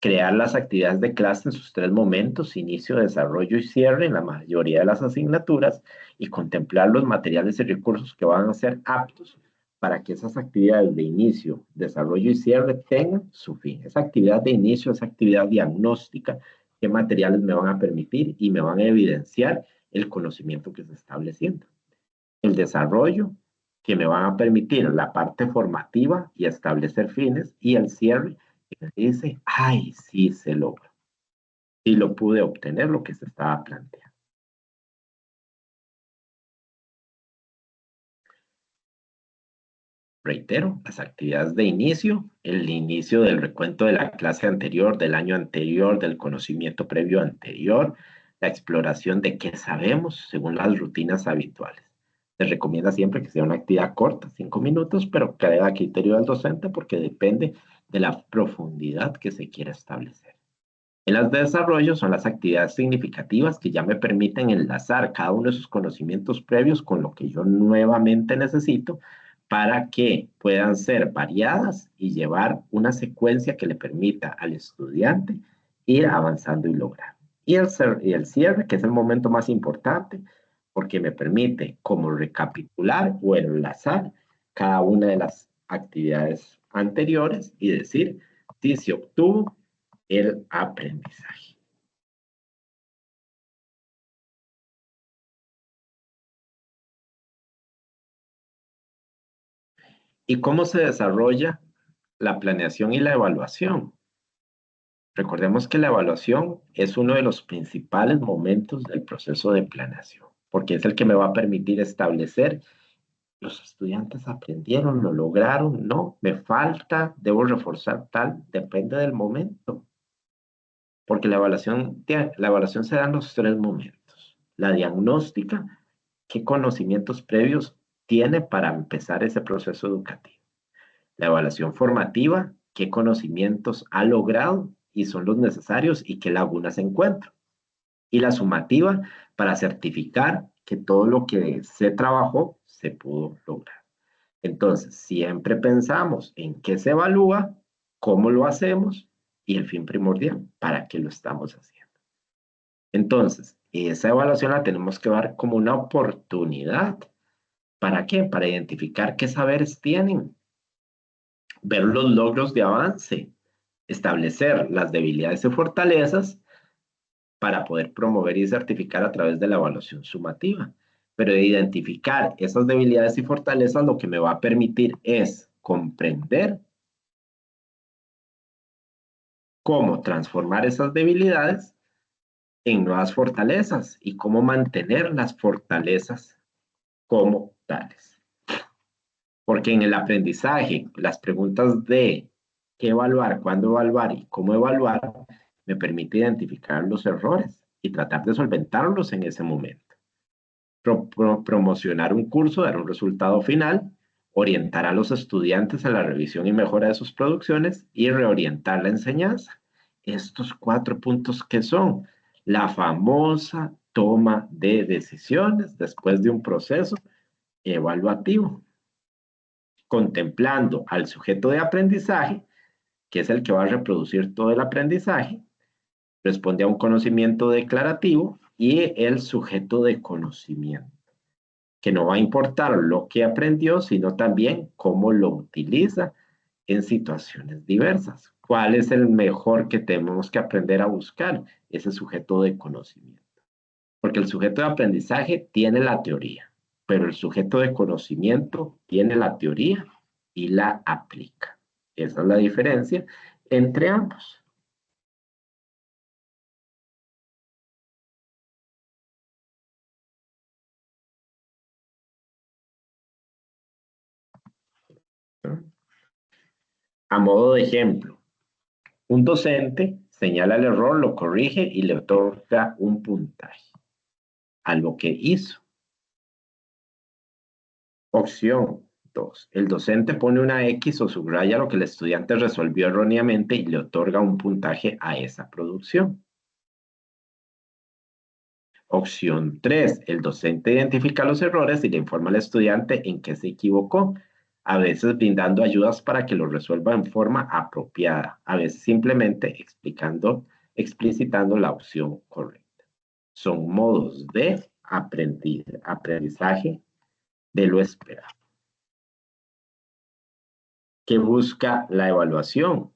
S1: crear las actividades de clase en sus 3 momentos, inicio, desarrollo y cierre en la mayoría de las asignaturas, y contemplar los materiales y recursos que van a ser aptos para que esas actividades de inicio, desarrollo y cierre tengan su fin. Esa actividad de inicio, esa actividad diagnóstica, qué materiales me van a permitir y me van a evidenciar el conocimiento que se está estableciendo. El desarrollo, que me van a permitir la parte formativa y establecer fines, y el cierre, que me dice, ay, sí se logra. Y lo pude obtener lo que se estaba planteando. Reitero, las actividades de inicio, el inicio del recuento de la clase anterior, del año anterior, del conocimiento previo anterior, la exploración de qué sabemos según las rutinas habituales. Se recomienda siempre que sea una actividad corta, 5 minutos, pero que quede a criterio del docente porque depende de la profundidad que se quiera establecer. En las de desarrollo son las actividades significativas que ya me permiten enlazar cada uno de esos conocimientos previos con lo que yo nuevamente necesito para que puedan ser variadas y llevar una secuencia que le permita al estudiante ir avanzando y lograr. Y el cierre, que es el momento más importante, porque me permite como recapitular o enlazar cada una de las actividades anteriores y decir si se obtuvo el aprendizaje. ¿Y cómo se desarrolla la planeación y la evaluación? Recordemos que la evaluación es uno de los principales momentos del proceso de planeación, porque es el que me va a permitir establecer los estudiantes aprendieron, lo lograron, no, me falta, debo reforzar tal, depende del momento. Porque la evaluación se da en los 3 momentos. La diagnóstica, qué conocimientos previos tiene para empezar ese proceso educativo. La evaluación formativa, qué conocimientos ha logrado y son los necesarios y qué lagunas encuentro. Y la sumativa, para certificar que todo lo que se trabajó se pudo lograr. Entonces, siempre pensamos en qué se evalúa, cómo lo hacemos y el fin primordial, para qué lo estamos haciendo. Entonces, esa evaluación la tenemos que ver como una oportunidad. ¿Para qué? Para identificar qué saberes tienen, ver los logros de avance, establecer las debilidades y fortalezas para poder promover y certificar a través de la evaluación sumativa. Pero de identificar esas debilidades y fortalezas lo que me va a permitir es comprender cómo transformar esas debilidades en nuevas fortalezas y cómo mantener las fortalezas como tales. Porque en el aprendizaje, las preguntas de qué evaluar, cuándo evaluar y cómo evaluar, me permite identificar los errores y tratar de solventarlos en ese momento. Promocionar un curso, dar un resultado final, orientar a los estudiantes a la revisión y mejora de sus producciones y reorientar la enseñanza. Estos 4 puntos que son la famosa toma de decisiones después de un proceso evaluativo, contemplando al sujeto de aprendizaje, que es el que va a reproducir todo el aprendizaje, responde a un conocimiento declarativo y el sujeto de conocimiento, que no va a importar lo que aprendió, sino también cómo lo utiliza en situaciones diversas. ¿Cuál es el mejor que tenemos que aprender a buscar? Ese sujeto de conocimiento. Porque el sujeto de aprendizaje tiene la teoría, pero el sujeto de conocimiento tiene la teoría y la aplica. Esa es la diferencia entre ambos. A modo de ejemplo, un docente señala el error, lo corrige y le otorga un puntaje a lo que hizo. Opción 2. El docente pone una X o subraya lo que el estudiante resolvió erróneamente y le otorga un puntaje a esa producción. Opción 3. El docente identifica los errores y le informa al estudiante en qué se equivocó, a veces brindando ayudas para que lo resuelva en forma apropiada, a veces simplemente explicitando la opción correcta. Son modos de aprendizaje de lo esperado. ¿Qué busca la evaluación?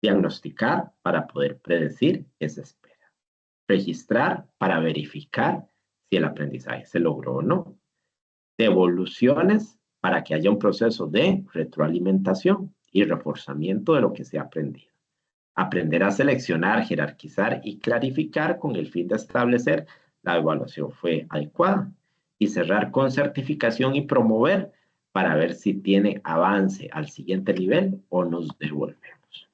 S1: Diagnosticar para poder predecir esa espera. Registrar para verificar si el aprendizaje se logró o no. Devoluciones para que haya un proceso de retroalimentación y reforzamiento de lo que se ha aprendido. Aprender a seleccionar, jerarquizar y clarificar con el fin de establecer la evaluación fue adecuada. Y cerrar con certificación y promover para ver si tiene avance al siguiente nivel o nos devolvemos.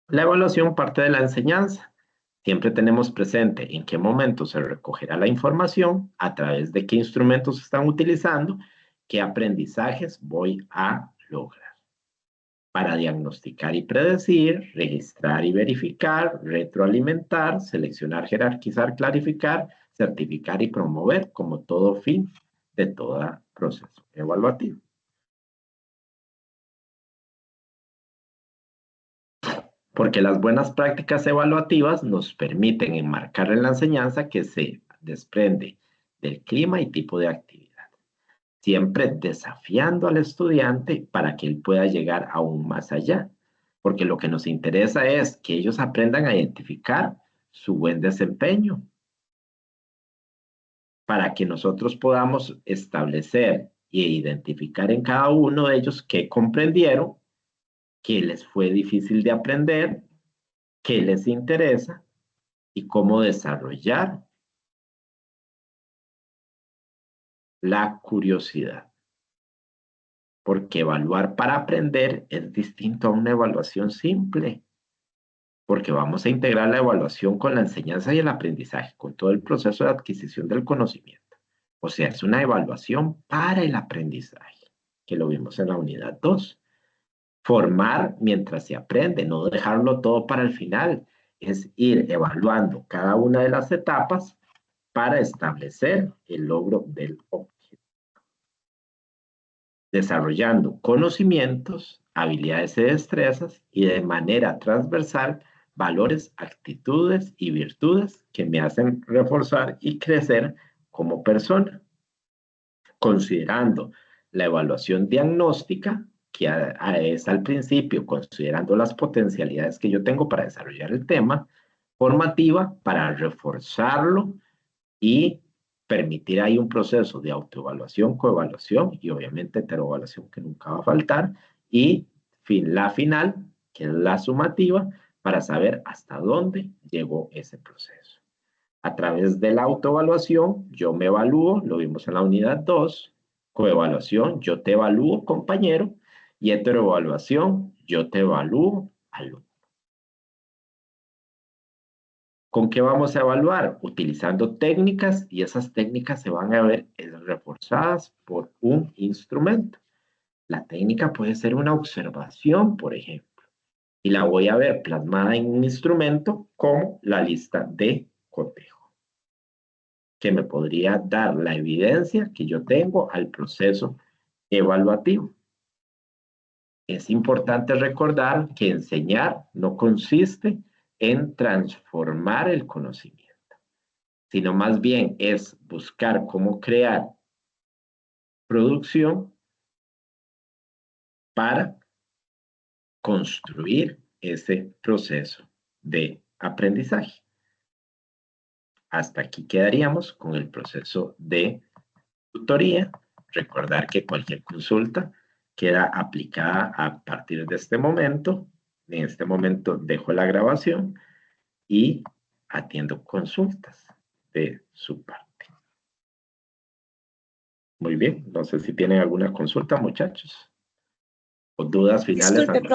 S1: La evaluación parte de la enseñanza. Siempre tenemos presente en qué momento se recogerá la información, a través de qué instrumentos se están utilizando, qué aprendizajes voy a lograr. Para diagnosticar y predecir, registrar y verificar, retroalimentar, seleccionar, jerarquizar, clarificar, certificar y promover como todo fin de todo proceso evaluativo. Porque las buenas prácticas evaluativas nos permiten enmarcar en la enseñanza que se desprende del clima y tipo de actividad, siempre desafiando al estudiante para que él pueda llegar aún más allá, porque lo que nos interesa es que ellos aprendan a identificar su buen desempeño, para que nosotros podamos establecer e identificar en cada uno de ellos qué comprendieron, qué les fue difícil de aprender, qué les interesa y cómo desarrollar la curiosidad. Porque evaluar para aprender es distinto a una evaluación simple. Porque vamos a integrar la evaluación con la enseñanza y el aprendizaje, con todo el proceso de adquisición del conocimiento. O sea, es una evaluación para el aprendizaje, que lo vimos en la unidad 2. Formar mientras se aprende, no dejarlo todo para el final, es ir evaluando cada una de las etapas para establecer el logro del objetivo. Desarrollando conocimientos, habilidades y destrezas y de manera transversal valores, actitudes y virtudes que me hacen reforzar y crecer como persona. Considerando la evaluación diagnóstica, que es al principio, considerando las potencialidades que yo tengo para desarrollar el tema, formativa para reforzarlo y permitir ahí un proceso de autoevaluación, coevaluación y obviamente heteroevaluación que nunca va a faltar, y la final, que es la sumativa, para saber hasta dónde llegó ese proceso. A través de la autoevaluación, yo me evalúo, lo vimos en la unidad 2, coevaluación, yo te evalúo, compañero, y heteroevaluación, yo te evalúo, alumno. ¿Con qué vamos a evaluar? Utilizando técnicas, y esas técnicas se van a ver reforzadas por un instrumento. La técnica puede ser una observación, por ejemplo, y la voy a ver plasmada en un instrumento como la lista de cotejo, que me podría dar la evidencia que yo tengo al proceso evaluativo. Es importante recordar que enseñar no consiste en transformar el conocimiento, sino más bien es buscar cómo crear producción para construir ese proceso de aprendizaje. Hasta aquí quedaríamos con el proceso de tutoría. Recordar que cualquier consulta queda aplicada a partir de este momento. En este momento dejo la grabación y atiendo consultas de su parte. Muy bien, no sé si tienen alguna consulta, muchachos, o dudas finales.
S3: Disculpe,